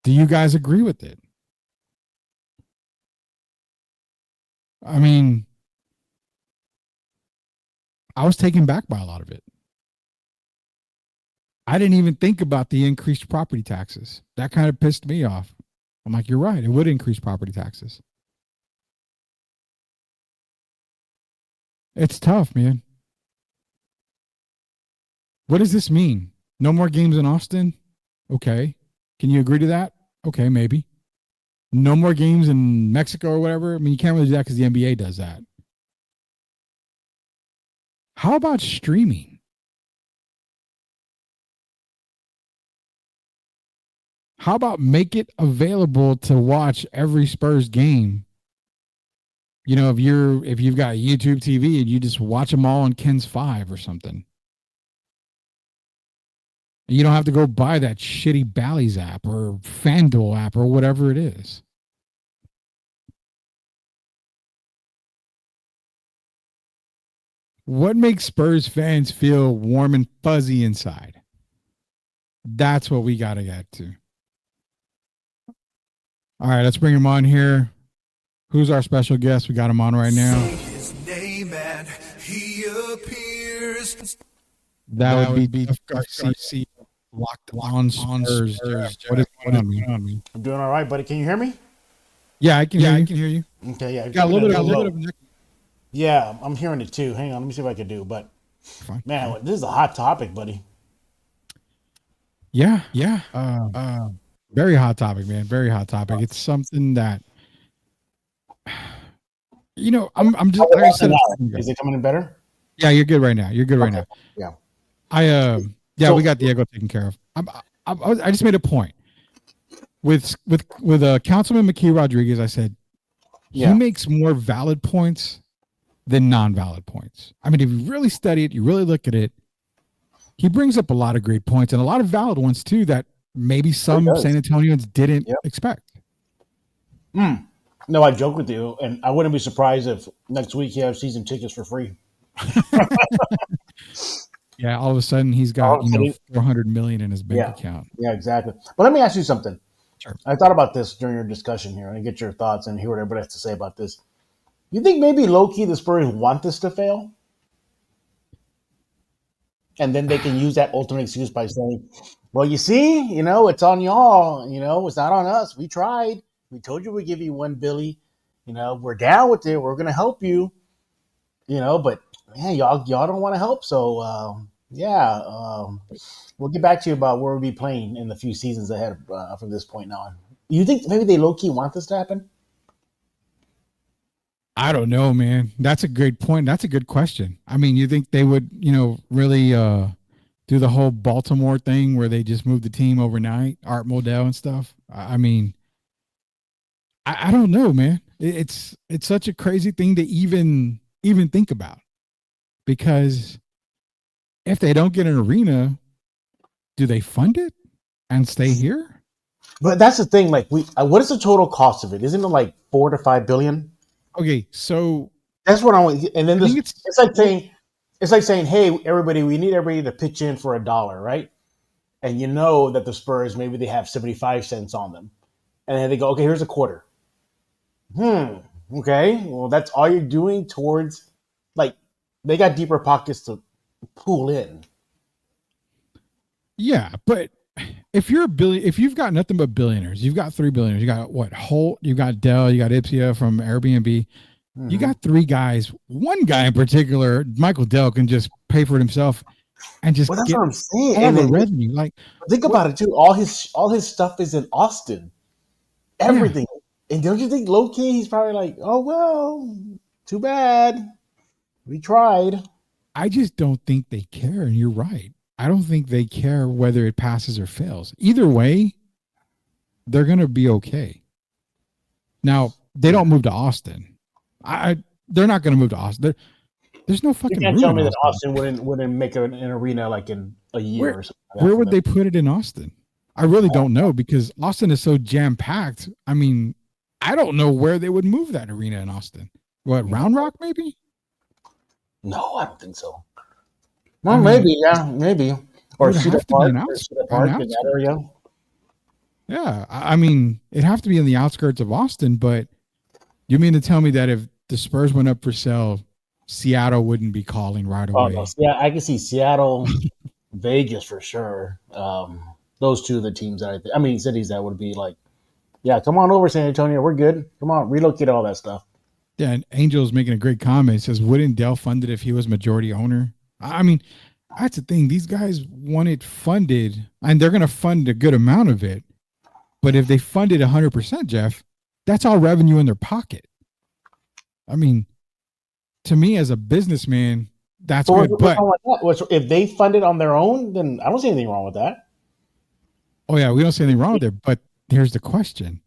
Do you guys agree with it? I mean, I was taken back by a lot of it. I didn't even think about the increased property taxes. That kind of pissed me off. I'm like, you're right. It would increase property taxes. It's tough, man. What does this mean? No more games in Austin? Okay. Can you agree to that? Okay, maybe. No more games in Mexico or whatever? I mean, you can't really do that because the NBA does that. How about streaming? How about make it available to watch every Spurs game? If you've got YouTube TV and you just watch them all on Ken's 5 or something. You don't have to go buy that shitty Bally's app or FanDuel app or whatever it is. What makes Spurs fans feel warm and fuzzy inside? That's what we got to get to. All right, let's bring him on here. Who's our special guest? We got him on right now. His name and he appears. That would be FRCC Locked On Spurs. What is going on, man? I'm doing all right, buddy. Can you hear me? Yeah, I can hear you. Okay, yeah. Got a little bit of Yeah, I'm hearing it too. Hang on, let me see what I can do. But Fine. man, this is a hot topic, buddy. Yeah. Very hot topic, man. Very hot topic. It's something that I'm just like I said. Is it coming in better? Yeah, you're good right now. Now. Yeah. We got the echo taken care of. I just made a point with Councilman Makhi Rodriguez. I said he makes more valid points than non-valid points. I mean, if you really study it, you really look at it, he brings up a lot of great points and a lot of valid ones too that maybe some San Antonians didn't expect. No, I joke with you, and I wouldn't be surprised if next week you have season tickets for free. Yeah, all of a sudden he's got $400 million in his bank account. Yeah, exactly. But let me ask you something. Sure. I thought about this during your discussion here, and I get your thoughts and hear what everybody has to say about this. You think maybe low-key the Spurs want this to fail? And then they can use that ultimate excuse by saying, well, you see, it's on y'all. It's not on us. We tried. We told you we'd give you $1 billion. We're down with it. We're going to help you. But man, y'all don't want to help. So, we'll get back to you about where we'll be playing in the few seasons ahead from this point on. You think maybe they low key want this to happen? I don't know, man. That's a great point. That's a good question. I mean, you think they would, really do the whole Baltimore thing where they just move the team overnight, Art Modell and stuff? I mean, I don't know, man. It's such a crazy thing to even think about, because if they don't get an arena, do they fund it and stay here? But that's the thing. Like, what is the total cost of it? Isn't it like $4 to $5 billion? Okay, so That's what I want. And then I think it's like saying, hey, everybody, we need everybody to pitch in for $1, right? And you know that the Spurs, maybe they have 75 cents on them, and then they go, okay, here's a quarter. Okay, well, that's all you're doing towards, like, they got deeper pockets to pool in. yeah, but if you've got nothing but billionaires, you've got 3 billionaires. You got what? Holt, you got Dell, you got Ipsia from Airbnb. You got 3 guys. One guy in particular, Michael Dell, can just pay for it himself and just That's get what I'm saying. all And the then revenue. Like, think about it too. All his stuff is in Austin. Everything. And don't you think low key he's probably like, oh well, too bad. We tried. I just don't think they care. And you're right. I don't think they care whether it passes or fails. Either way, they're going to be okay. Now, they don't move to Austin. They're not going to move to Austin. There's no You fucking can't room tell in me that Austin. Austin wouldn't make an arena like in a year or something. Like that Where for would them. they put it in Austin? I really don't know, because Austin is so jam packed. I mean, I don't know where they would move that arena in Austin. What, Round Rock maybe? No, I don't think so. Well, maybe, maybe. Or It would Cedar have to be Park, an or outs- Cedar an Park in that outskirt. area. Yeah, I mean, it'd have to be in the outskirts of Austin. But you mean to tell me that if the Spurs went up for sale, Seattle wouldn't be calling right Oh away? no, yeah, I can see Seattle, Vegas for sure. Those two are the teams that cities that would be like, yeah, come on over, San Antonio, we're good. Come on, relocate all that stuff. Yeah, and Angel's making a great comment. He says, wouldn't Dell fund it if he was majority owner? I mean, that's the thing. These guys want it funded, and they're going to fund a good amount of it. But if they fund it 100%, Jeff, that's all revenue in their pocket. I mean, to me as a businessman, that's So good. But if they fund it on their own, then I don't see anything wrong with that. oh yeah, we don't see anything wrong with it. But here's the question: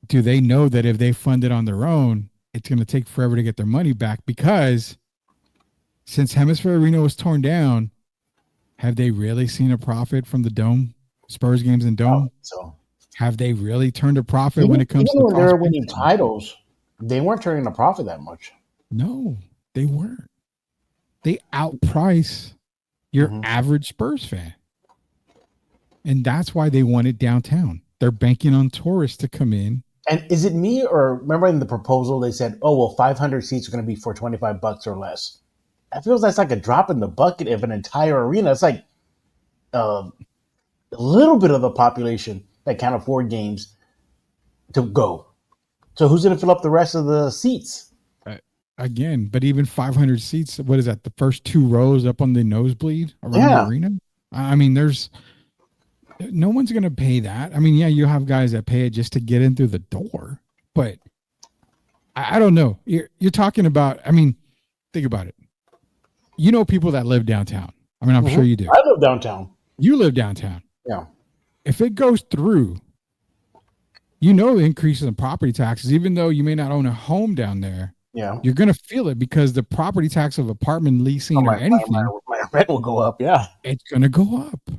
do they know that if they fund it on their own, it's going to take forever to get their money back? Because since Hemisphere Arena was torn down, have they really seen a profit from the Dome, Spurs games in Dome? So Have they really turned a profit when it comes even to when they were prospects? winning titles, they weren't turning a profit that much. No, they weren't. They outprice your average Spurs fan. And that's why they want it downtown. They're banking on tourists to come in. And is it me, or remember in the proposal they said, oh well, 500 seats are going to be for $25 or less? I feel that's like a drop in the bucket of an entire arena. It's like a little bit of the population that can't afford games to go. So who's going to fill up the rest of the seats? Again, but even 500 seats, what is that? The first 2 rows up on the nosebleed around the arena? I mean, no one's going to pay that. I mean, yeah, you have guys that pay it just to get in through the door. But I don't know. You're talking about, I mean, think about it. You know people that live downtown. I mean, I'm sure you do. I live downtown. You live downtown. Yeah. If it goes through, you know the increase in property taxes, even though you may not own a home down there. Yeah. You're going to feel it because the property tax of apartment leasing or anything, my rent will go up. Yeah. it's going to go up.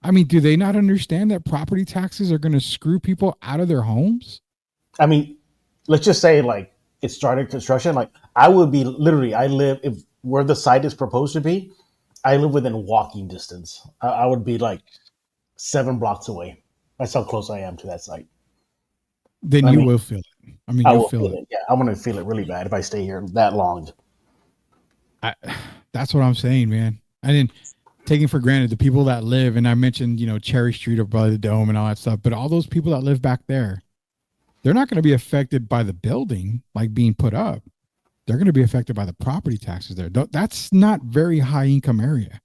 I mean, do they not understand that property taxes are going to screw people out of their homes? I mean, let's just say like it started construction. Like I would be literally, I live if where the site is proposed to be, I live within walking distance. I would be like 7 blocks away. That's how close I am to that site. Then you will feel it. I mean, I you'll will feel it. Yeah, I'm going to feel it really bad if I stay here that long. That's what I'm saying, man. I didn't taking for granted the people that live, and I mentioned, Cherry Street or by the Dome and all that stuff, but all those people that live back there, they're not going to be affected by the building like being put up. They're going to be affected by the property taxes there. That's not very high income area.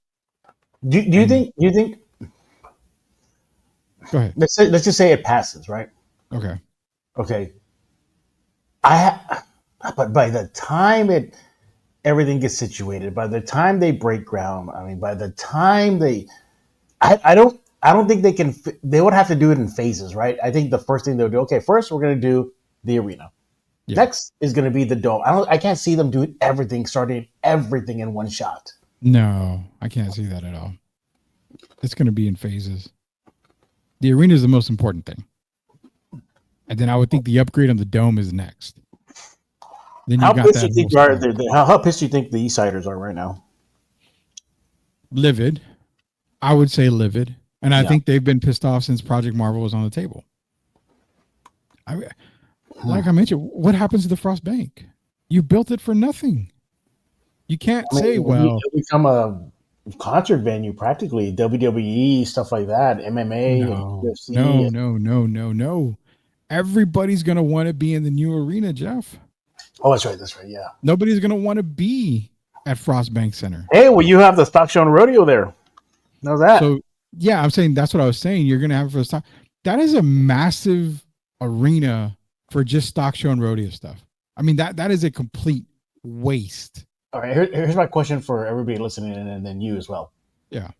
Do you think? Go ahead. Let's just say it passes, right? Okay. Okay. But by the time everything gets situated, by the time they break ground, I mean, by the time I don't think they would have to do it in phases, right? I think the first thing they'll do, okay, first we're going to do the arena. Yeah. Next is going to be the dome. I can't see them doing starting everything in one shot. No, I can't see that at all. It's going to be in phases. The arena is the most important thing. And then I would think the upgrade on the dome is next. Then How pissed do you think the Eastsiders are right now? Livid. I would say livid. And I think they've been pissed off since Project Marvel was on the table. Like I mentioned, what happens to the Frost Bank? You built it for nothing. You can't say, well, it'll become a concert venue practically, WWE, stuff like that, MMA, UFC. No. Everybody's going to want to be in the new arena, Jeff. Oh, that's right, yeah. Nobody's going to want to be at Frost Bank Center. Hey, well, you have the Stock Show and Rodeo there. Know that. So, yeah, I'm saying that's what I was saying. You're going to have it for the stock. That is a massive arena for just Stock Show and Rodeo stuff. I mean, that is a complete waste. All right, here's my question for everybody listening and then you as well. Yeah.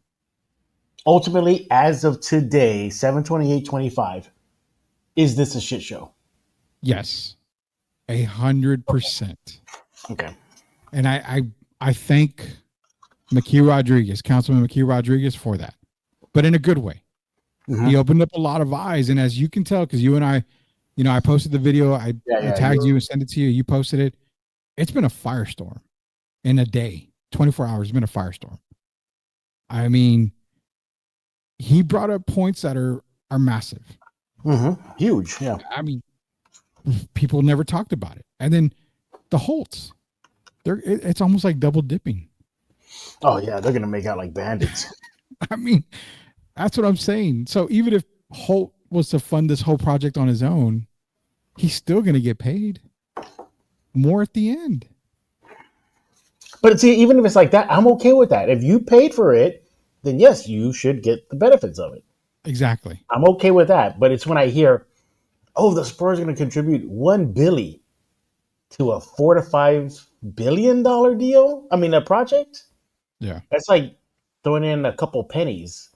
Ultimately, as of today, 7/28/25, is this a shit show? Yes. 100%. Okay. And I thank Councilman McKee Rodriguez for that, but in a good way. Mm-hmm. He opened up a lot of eyes. And as you can tell, because you and I, I posted the video, I tagged you and sent it to you. You posted it. It's been a firestorm in a day, 24 hours. It's been a firestorm. I mean, he brought up points that are massive. Mm-hmm. Huge. Yeah. I mean, people never talked about it. And then the Holts, it's almost like double dipping. Oh yeah. They're going to make out like bandits. I mean, that's what I'm saying. So even if Holt was to fund this whole project on his own, he's still going to get paid more at the end. But see, even if it's like that, I'm okay with that. If you paid for it, then yes, you should get the benefits of it. Exactly. I'm okay with that. But it's when I hear, oh, the Spurs are going to contribute $1 billion to a $4 to $5 billion deal. I mean, a project. Yeah, that's like throwing in a couple pennies,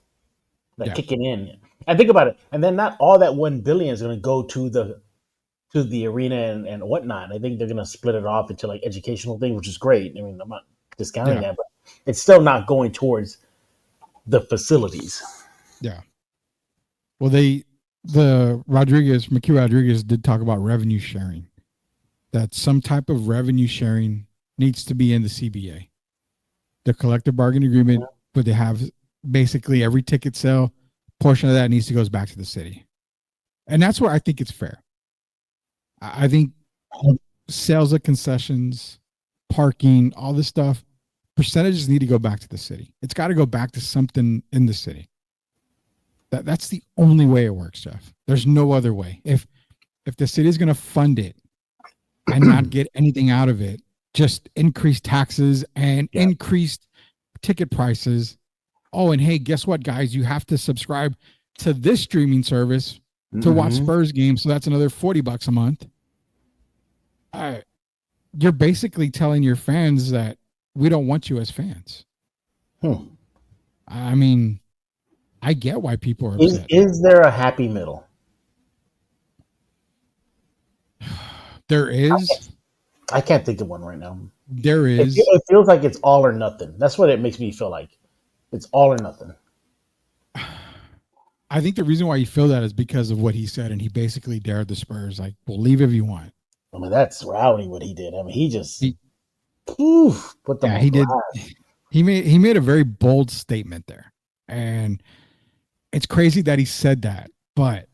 kicking in. And think about it. And then not all that $1 billion is going to go to the arena and whatnot. I think they're going to split it off into like educational things, which is great. I mean, I'm not discounting that, but it's still not going towards the facilities. Yeah. Well, McKee Rodriguez did talk about revenue sharing, that some type of revenue sharing needs to be in the CBA, the collective bargaining agreement, but they have basically every ticket sale portion of that needs to go back to the city. And that's where I think it's fair. I think sales of concessions, parking, all this stuff, percentages need to go back to the city. It's got to go back to something in the city. That's the only way it works, Jeff. There's no other way. If the city is going to fund it and not get anything out of it, just increase taxes and increased ticket prices. Oh, and hey, guess what, guys? You have to subscribe to this streaming service to watch Spurs games. So that's another $40 a month. You're basically telling your fans that we don't want you as fans. I mean, I get why people are upset. Is there a happy middle? There is. I can't think of one right now. There is. It feels like it's all or nothing. That's what it makes me feel like. It's all or nothing. I think the reason why you feel that is because of what he said, and he basically dared the Spurs, like, well, leave if you want. I mean, that's rowdy what he did. I mean, he put them on he blast. Did. He made a very bold statement there. And it's crazy that he said that, but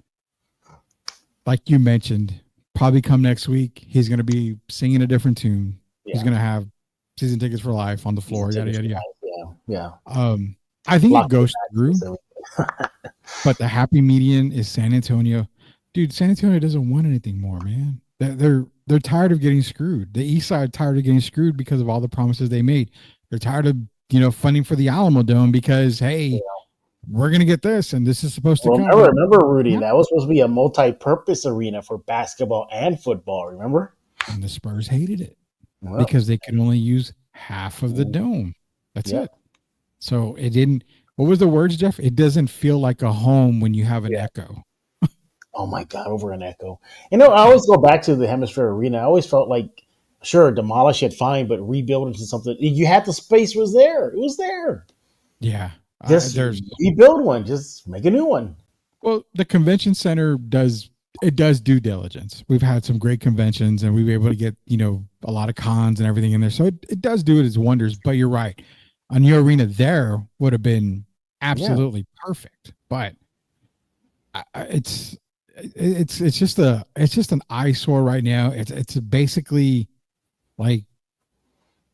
like you mentioned, probably come next week, he's going to be singing a different tune. Yeah. He's going to have season tickets for life on the floor. Yada, yada, yada. Yeah. I think it goes through, but the happy median is San Antonio. Dude, San Antonio doesn't want anything more, man. They're tired of getting screwed. The East Side tired of getting screwed because of all the promises they made. They're tired of, funding for the Alamo Dome because, hey, we're gonna get this, and this is supposed to Well, come. remember, Rudy, Yeah. that was supposed to be a multi-purpose arena for basketball and football. Remember? And the Spurs hated it Well, because they could only use half of the dome. That's Yeah. it. So it didn't. What was the words, Jeff? It doesn't feel like a home when you have an echo. oh my God, over an echo. You know, I always go back to the Hemisphere Arena. I always felt like, sure, demolish it, fine, but rebuild into something. You had the space was there. It was there. Yeah, Just there's rebuild one. Just make a new one. well, the convention center does due diligence. We've had some great conventions, and we were able to get a lot of cons and everything in there. So it does do its wonders. But you're right, a new arena there would have been absolutely perfect. But it's just an eyesore right now. It's basically like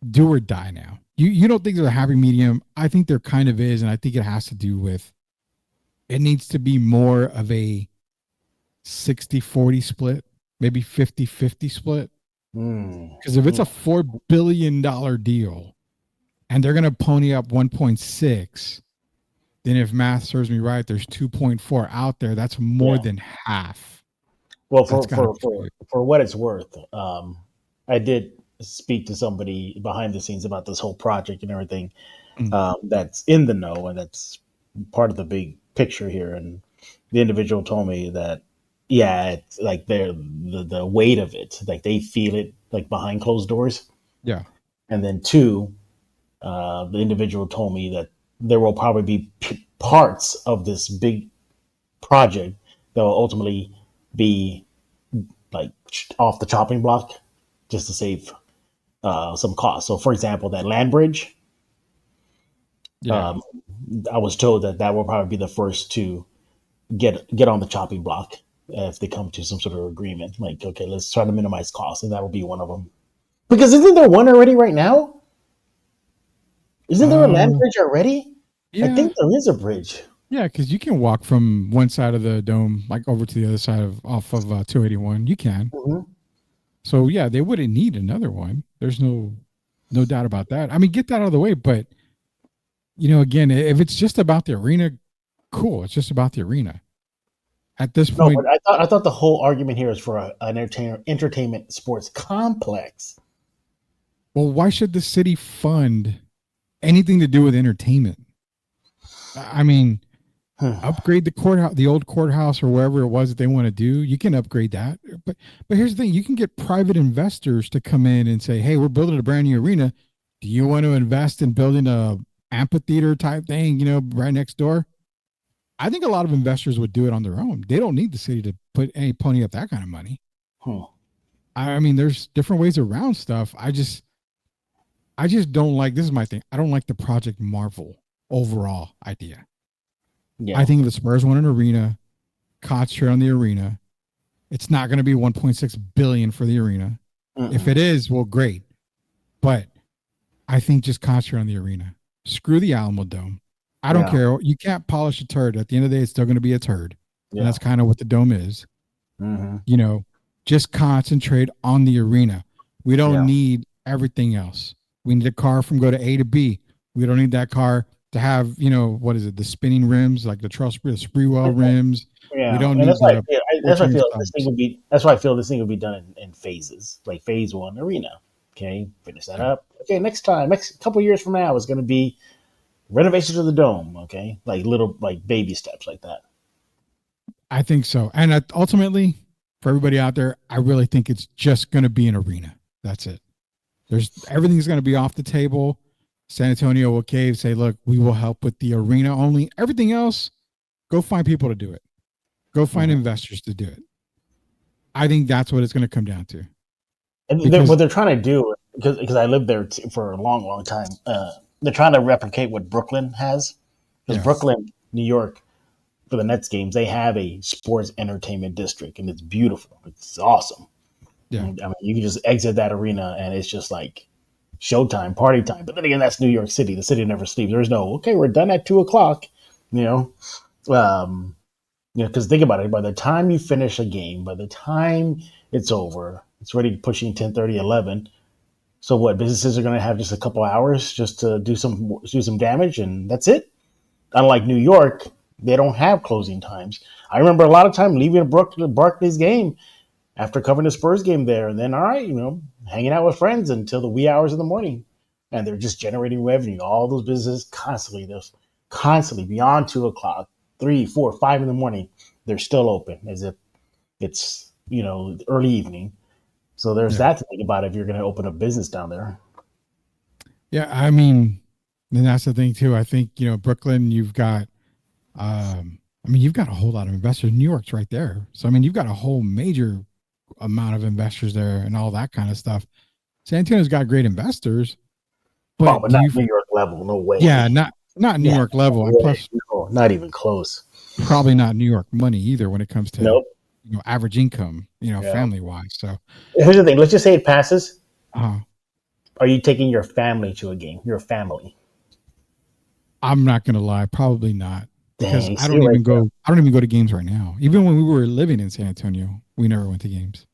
do or die now. You don't think there's a happy medium? I think there kind of is, and I think it has to do with it needs to be more of a 60-40 split, maybe 50-50 split. Because if it's a $4 billion deal and they're going to pony up 1.6, then if math serves me right, there's 2.4 out there. That's more than half. Well, for what it's worth, I did speak to somebody behind the scenes about this whole project and everything that's in the know and that's part of the big picture here. And the individual told me that, yeah, it's like the weight of it, like they feel it like behind closed doors. Yeah. And then two, the individual told me that there will probably be parts of this big project that will ultimately be like off the chopping block just to save some costs. So, for example, that land bridge, I was told that will probably be the first to get on the chopping block if they come to some sort of agreement. Like, okay, let's try to minimize costs, and that will be one of them. Because isn't there one already right now? Isn't there a land bridge already? Yeah. I think there is a bridge. Yeah, because you can walk from one side of the dome like over to the other side off of 281. You can. Mm-hmm. So yeah, they wouldn't need another one. There's no doubt about that. I mean, get that out of the way. But again, if it's just about the arena, cool. It's just about the arena. At this point, no, but I thought the whole argument here is for an entertainment sports complex. Well, why should the city fund anything to do with entertainment? I mean, upgrade the courthouse, the old courthouse, or wherever it was that they want to do. You can upgrade that, but here's the thing: you can get private investors to come in and say, "Hey, we're building a brand new arena. Do you want to invest in building a amphitheater type thing? Right next door." I think a lot of investors would do it on their own. They don't need the city to pony up that kind of money. I mean, there's different ways around stuff. I just don't like. This is my thing. I don't like the Project Marvel overall idea. Yeah. I think the Spurs want an arena, concentrate on the arena. It's not going to be 1.6 billion for the arena. If it is, well, great. But I think just concentrate on the arena. Screw the Alamo Dome. I don't care. You can't polish a turd. At the end of the day, it's still going to be a turd. Yeah. And that's kind of what the dome is. Just concentrate on the arena. We don't need everything else. We need a car from go to A to B. We don't need that car to have, what is it? The spinning rims, like the Sprewell rims. Yeah. We don't need that's why I feel this thing will be done in phases. Like phase one, arena. Okay. Finish that up. Okay. Next couple years from now, it's going to be renovations of the dome. Okay. Like little, like baby steps like that. I think so. And ultimately, for everybody out there, I really think it's just going to be an arena. That's it. Everything's going to be off the table. San Antonio will cave, say, look, we will help with the arena only. Everything else, go find people to do it. Go find investors to do it. I think that's what it's going to come down to. And what they're trying to do, because I lived there for a long, long time, they're trying to replicate what Brooklyn has. Because Brooklyn, New York, for the Nets games, they have a sports entertainment district, and it's beautiful. It's awesome. Yeah. I mean, you can just exit that arena, and it's just like showtime, party time. But then again, that's New York City. The city never sleeps. There's no, okay, we're done at 2:00. Because think about it. By the time you finish a game, by the time it's over, it's already pushing 10:30, 11. So what? Businesses are going to have just a couple hours just to do some damage, and that's it. unlike New York, they don't have closing times. I remember a lot of time leaving a Barclays game after covering the Spurs game there, and then all right, hanging out with friends until the wee hours of the morning, and they're just generating revenue. All those businesses constantly beyond 2 o'clock, 3, 4, 5 in the morning, they're still open as if it's early evening. So there's that to think about if you're going to open a business down there. Yeah, I mean, and that's the thing too. I think Brooklyn, you've got, you've got a whole lot of investors. New York's right there, so you've got a whole major amount of investors there and all that kind of stuff. San Antonio's got great investors, but not New York level, no way. Yeah, not New York level, and plus, no, not even close. Probably not New York money either when it comes to average income, family wise. So here's the thing. Let's just say it passes. Uh-huh. Are you taking your family to a game? Your family? I'm not gonna lie, probably not. Because Dang, I don't even go to games right now. Even when we were living in San Antonio, we never went to games.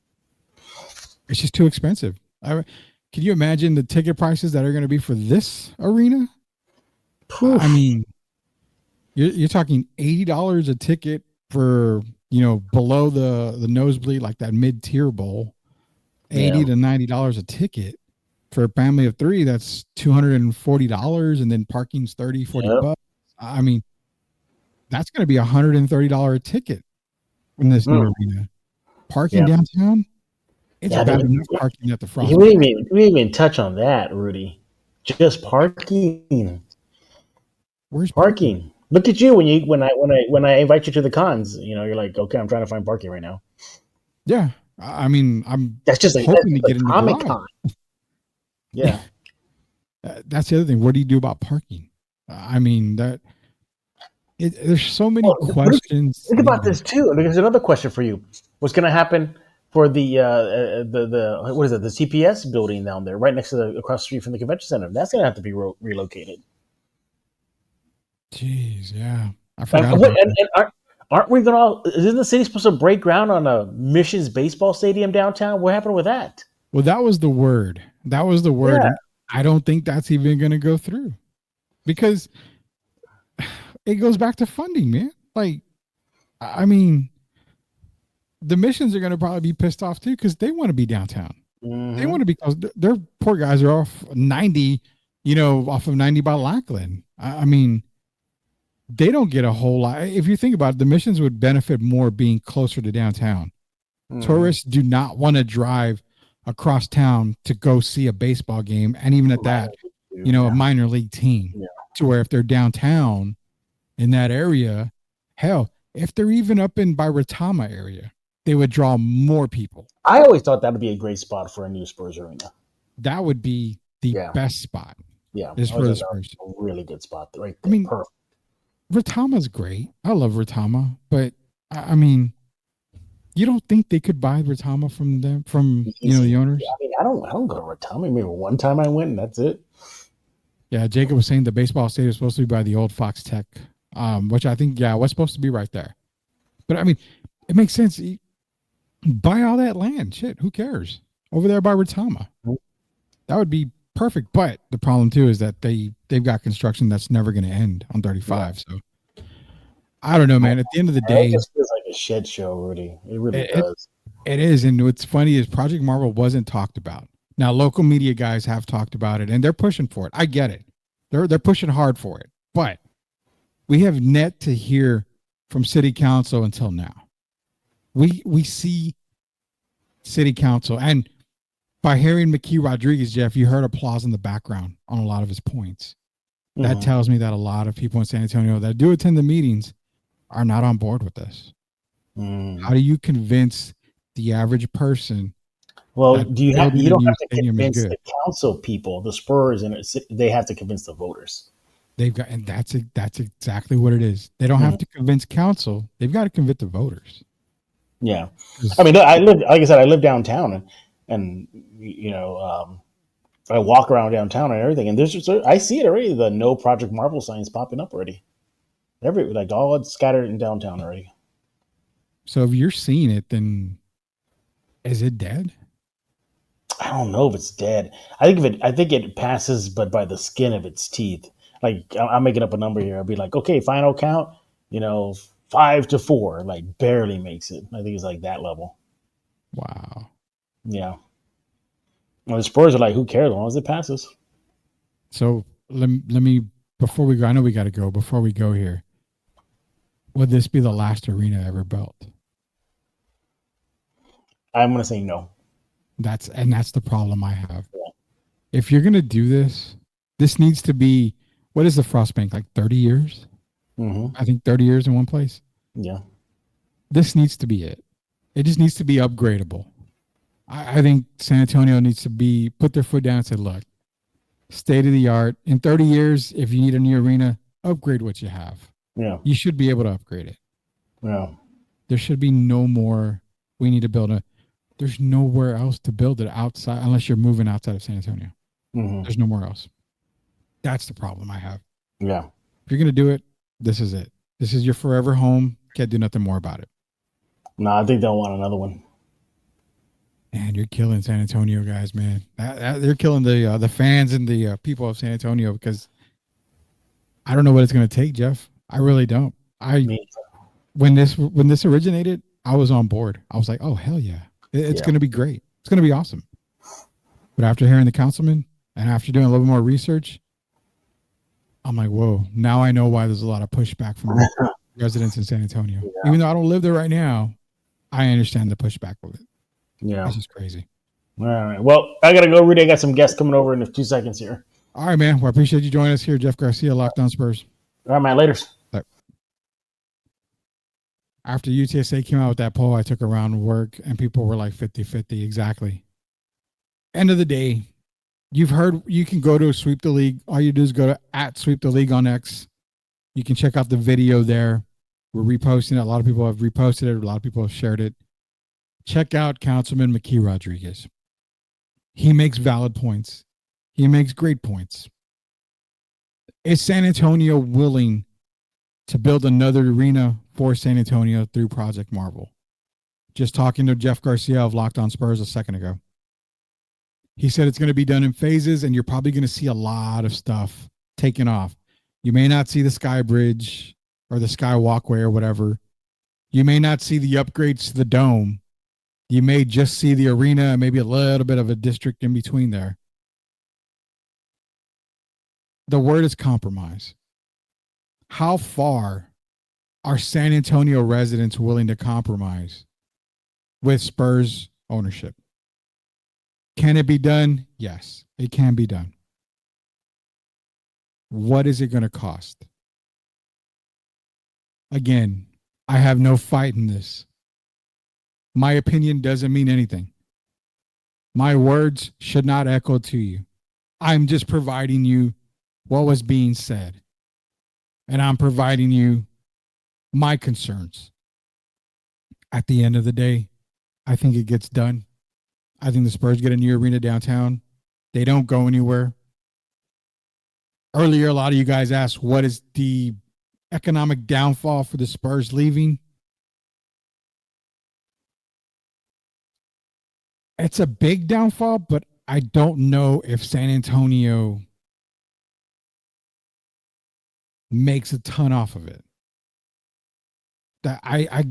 It's just too expensive. Can you imagine the ticket prices that are going to be for this arena? Oof. I mean, you're talking $80 a ticket for below the nosebleed, like that mid-tier bowl. $80 to $90 a ticket for a family of 3. That's $240, and then parking's $30-$40 bucks. I mean, that's going to be $130 a ticket in this new arena. Parking downtown, it's bad enough parking at the front. We didn't even touch on that, Rudy. Just parking. Where's parking? Look at you when I invite you to the cons. You're like, okay, I'm trying to find parking right now. Yeah, I mean, that's just hoping to get into Comic Con. Yeah, that's the other thing. What do you do about parking? I mean that. There's so many questions. Think about this too. There's another question for you. What's going to happen for the what is it? The CPS building down there, right next to across the street from the convention center? That's going to have to be relocated. Jeez, yeah, I forgot. About that. And aren't we going to? Isn't the city supposed to break ground on a Missions baseball stadium downtown? What happened with that? Well, that was the word. Yeah. I don't think that's even going to go through because it goes back to funding, man. Like, I mean, the Missions are going to probably be pissed off too because they want to be downtown. Mm-hmm. They want to be because their poor guys are off 90, off of 90 by Lackland. I mean, they don't get a whole lot. If you think about it, the Missions would benefit more being closer to downtown. Mm-hmm. Tourists do not want to drive across town to go see a baseball game, and even at that, a minor league team. Yeah. To where if they're downtown in that area, hell, if they're even up in by Retama area, they would draw more people. I always thought that would be a great spot for a new Spurs arena. That would be the best spot. Yeah, is for the Spurs. A really good spot, right there. I mean, perfect. Retama's great. I love Retama, but I mean, you don't think they could buy Retama from them, the owners? Yeah, I mean, I don't go to Retama. Maybe one time I went, and that's it. Yeah, Jacob was saying the baseball stadium is supposed to be by the old Fox Tech, which I think, was supposed to be right there. But I mean, it makes sense. Buy all that land. Shit, who cares? Over there by Retama. That would be perfect. But the problem too is that they've got construction that's never going to end on 35. Yeah. So I don't know, man. At the end of the day, it just feels like a shit show, Rudy. It really does. It is, and what's funny is Project Marvel wasn't talked about. Now, local media guys have talked about it, and they're pushing for it. I get it. They're pushing hard for it, but we have yet to hear from City Council until now. We see City Council, and by hearing McKee Rodriguez, Jeff, you heard applause in the background on a lot of his points. Mm-hmm. That tells me that a lot of people in San Antonio that do attend the meetings are not on board with this. How do you convince the average person? Well, you don't have to convince the council people, the Spurs, and they have to convince the voters. And that's exactly what it is. They don't have to convince council; they've got to convince the voters. Yeah, I mean, I live downtown, and I walk around downtown and everything, and I see it already. The no Project Marvel signs popping up already. All scattered in downtown already. So if you're seeing it, then is it dead? I don't know if it's dead. I think it passes, but by the skin of its teeth. like I'm making up a number here. I'll be like, okay, final count, 5-4, like barely makes it. I think it's like that level. Wow. Yeah. Well, the Spurs are like, who cares as long as it passes. So let me before we go, I know we got to go. Before we go here, would this be the last arena ever built? I'm gonna say no. That's the problem I have. Yeah. If you're gonna do this, this needs to be, what is the Frost Bank, like 30 years? Mm-hmm. I think 30 years in one place. Yeah. This needs to be it. It just needs to be upgradable. I think San Antonio needs to put their foot down and say, look, state of the art. In 30 years, if you need a new arena, upgrade what you have. Yeah. You should be able to upgrade it. Yeah. There should be no more, we need to build there's nowhere else to build it outside unless you're moving outside of San Antonio. Mm-hmm. There's nowhere else. That's the problem I have. Yeah. If you're going to do it, this is it. This is your forever home. Can't do nothing more about it. No, I think they'll want another one. And you're killing San Antonio guys, man. They're killing the fans and the people of San Antonio, because I don't know what it's going to take, Jeff. I really don't. When this originated, I was on board. I was like, oh, hell yeah. It's going to be great. It's going to be awesome. But after hearing the councilman and after doing a little more research, I'm like, whoa, now I know why there's a lot of pushback from residents in San Antonio. Yeah. Even though I don't live there right now, I understand the pushback of it. Yeah. This is crazy. All right. Well, I got to go, Rudy. I got some guests coming over in a few seconds here. All right, man. Well, I appreciate you joining us here. Jeff Garcia, Locked On Spurs. All right, man. Later. Right. After UTSA came out with that poll, I took around work and people were like 50-50 exactly. End of the day, you've heard, you can go to Sweep the League. All you do is go to @SweepTheLeague on X. You can check out the video there. We're reposting it. A lot of people have reposted it. A lot of people have shared it. Check out Councilman McKee Rodriguez. He makes valid points. He makes great points. Is San Antonio willing to build another arena for San Antonio through Project Marvel? Just talking to Jeff Garcia of Locked On Spurs a second ago. He said it's going to be done in phases, and you're probably going to see a lot of stuff taken off. You may not see the Sky Bridge or the Sky Walkway or whatever. You may not see the upgrades to the dome. You may just see the arena and maybe a little bit of a district in between there. The word is compromise. How far are San Antonio residents willing to compromise with Spurs ownership? Can it be done? Yes, it can be done. What is it going to cost? Again, I have no fight in this. My opinion doesn't mean anything. My words should not echo to you. I'm just providing you what was being said. And I'm providing you my concerns. At the end of the day, I think it gets done. I think the Spurs get a new arena downtown. They don't go anywhere. Earlier, a lot of you guys asked, what is the economic downfall for the Spurs leaving? It's a big downfall, but I don't know if San Antonio makes a ton off of it. That I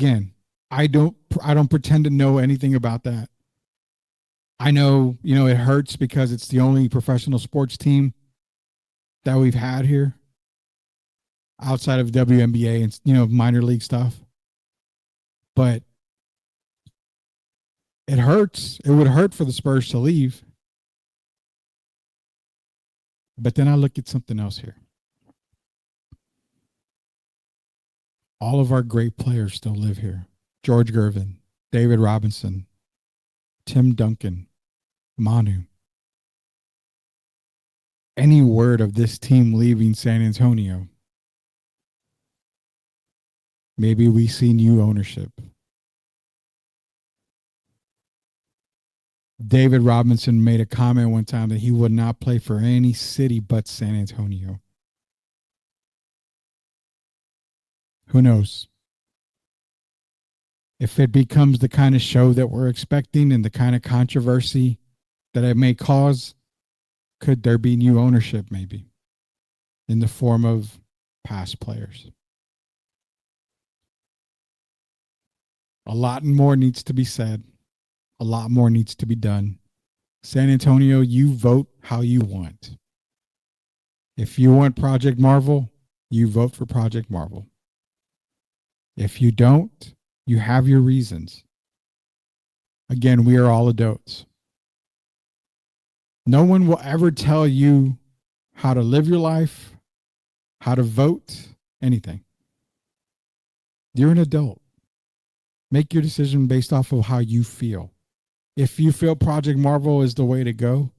don't pretend to know anything about that. I know, it hurts because it's the only professional sports team that we've had here outside of WNBA and, minor league stuff. But it hurts. It would hurt for the Spurs to leave. But then I look at something else here. All of our great players still live here. George Gervin, David Robinson, Tim Duncan, Manu. Any word of this team leaving San Antonio, maybe we see new ownership. David Robinson made a comment one time that he would not play for any city but San Antonio. Who knows? If it becomes the kind of show that we're expecting and the kind of controversy that it may cause, could there be new ownership maybe? in the form of past players. A lot more needs to be said. A lot more needs to be done. San Antonio, you vote how you want. If you want Project Marvel, you vote for Project Marvel. If you don't, you have your reasons. Again, we are all adults. No one will ever tell you how to live your life, how to vote, anything. You're an adult. Make your decision based off of how you feel. If you feel Project Marvel is the way to go,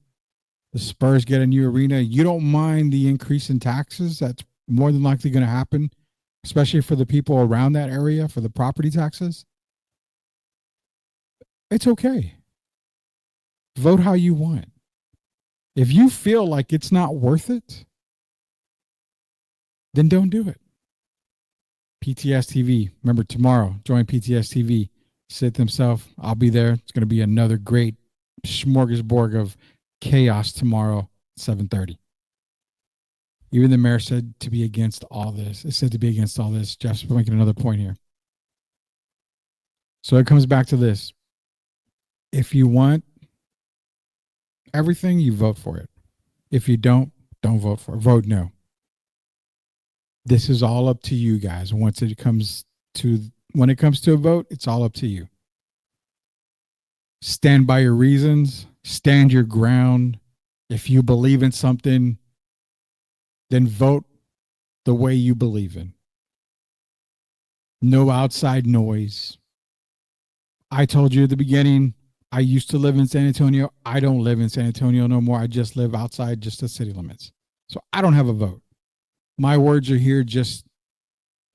the Spurs get a new arena, you don't mind the increase in taxes, that's more than likely going to happen, especially for the people around that area, for the property taxes. It's okay. Vote how you want. If you feel like it's not worth it, then don't do it. PTS TV. Remember, tomorrow, join PTS TV. Sit himself. I'll be there. It's going to be another great smorgasbord of chaos tomorrow, 7:30. Even the mayor said to be against all this. It said to be against all this. Jeff's making another point here. So it comes back to this. If you want everything, you vote for it. If you don't vote for it. Vote no. This is all up to you guys. When it comes to a vote, it's all up to you. Stand by your reasons. Stand your ground. If you believe in something, then vote the way you believe in. No outside noise. I told you at the beginning, I used to live in San Antonio. I don't live in San Antonio no more. I just live outside just the city limits. So I don't have a vote. My words are here just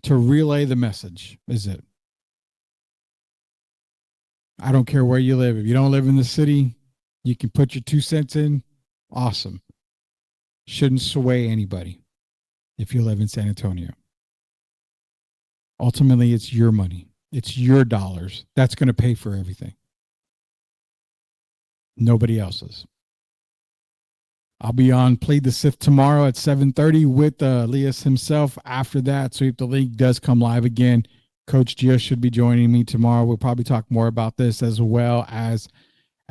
to relay the message, is it? I don't care where you live. If you don't live in the city, you can put your 2 cents in. Awesome. Shouldn't sway anybody if you live in San Antonio. Ultimately, it's your money. It's your dollars. That's going to pay for everything. Nobody else's. I'll be on Plead the Sith tomorrow at 7:30 with Elias himself. After that, Sweep the League does come live again. Coach Gio should be joining me tomorrow. We'll probably talk more about this, as well as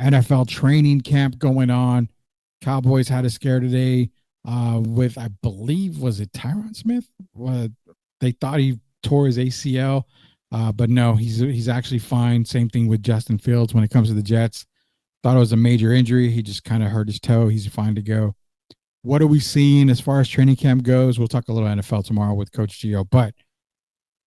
NFL training camp going on. Cowboys had a scare today with, I believe, was it Tyron Smith? They thought he tore his ACL, but no, he's actually fine. Same thing with Justin Fields when it comes to the Jets. Thought it was a major injury. He just kind of hurt his toe. He's fine to go. What are we seeing as far as training camp goes? We'll talk a little NFL tomorrow with Coach Gio. But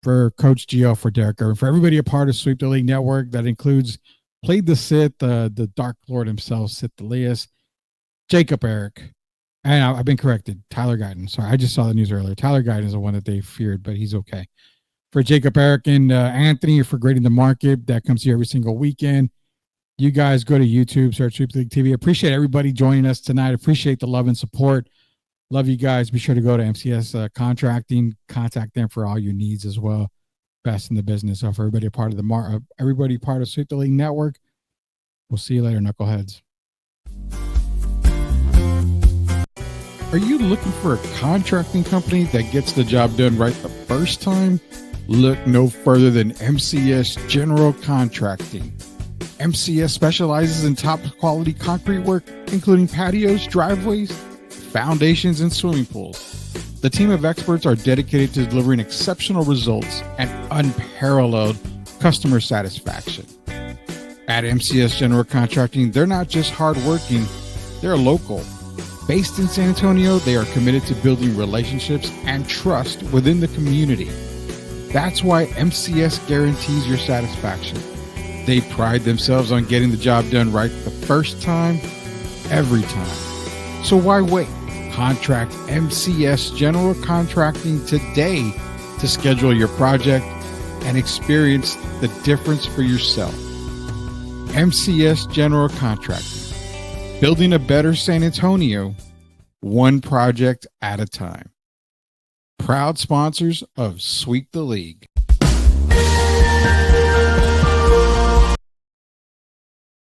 for Coach Gio, for Derek Irvin, for everybody a part of Sweep the League Network, that includes Played the Sith, the Dark Lord himself, Sith Elias, Jacob Eric, and I've been corrected, Tyler Guyton. Sorry, I just saw the news earlier. Tyler Guyton is the one that they feared, but he's okay. For Jacob Eric and Anthony, for Grading the Market, that comes here every single weekend. You guys go to YouTube, search Sweep the League TV. Appreciate everybody joining us tonight. Appreciate the love and support. Love you guys. Be sure to go to MCS Contracting. Contact them for all your needs as well. Best in the business. So for everybody a part of everybody part of Sweep the League Network. We'll see you later, knuckleheads. Are you looking for a contracting company that gets the job done right the first time? Look no further than MCS General Contracting. MCS specializes in top quality concrete work, including patios, driveways, foundations, and swimming pools. The team of experts are dedicated to delivering exceptional results and unparalleled customer satisfaction. At MCS General Contracting, they're not just hardworking, they're local. Based in San Antonio, they are committed to building relationships and trust within the community. That's why MCS guarantees your satisfaction. They pride themselves on getting the job done right the first time, every time. So why wait? Contract MCS General Contracting today to schedule your project and experience the difference for yourself. MCS General Contracting. Building a better San Antonio, one project at a time. Proud sponsors of Sweep the League.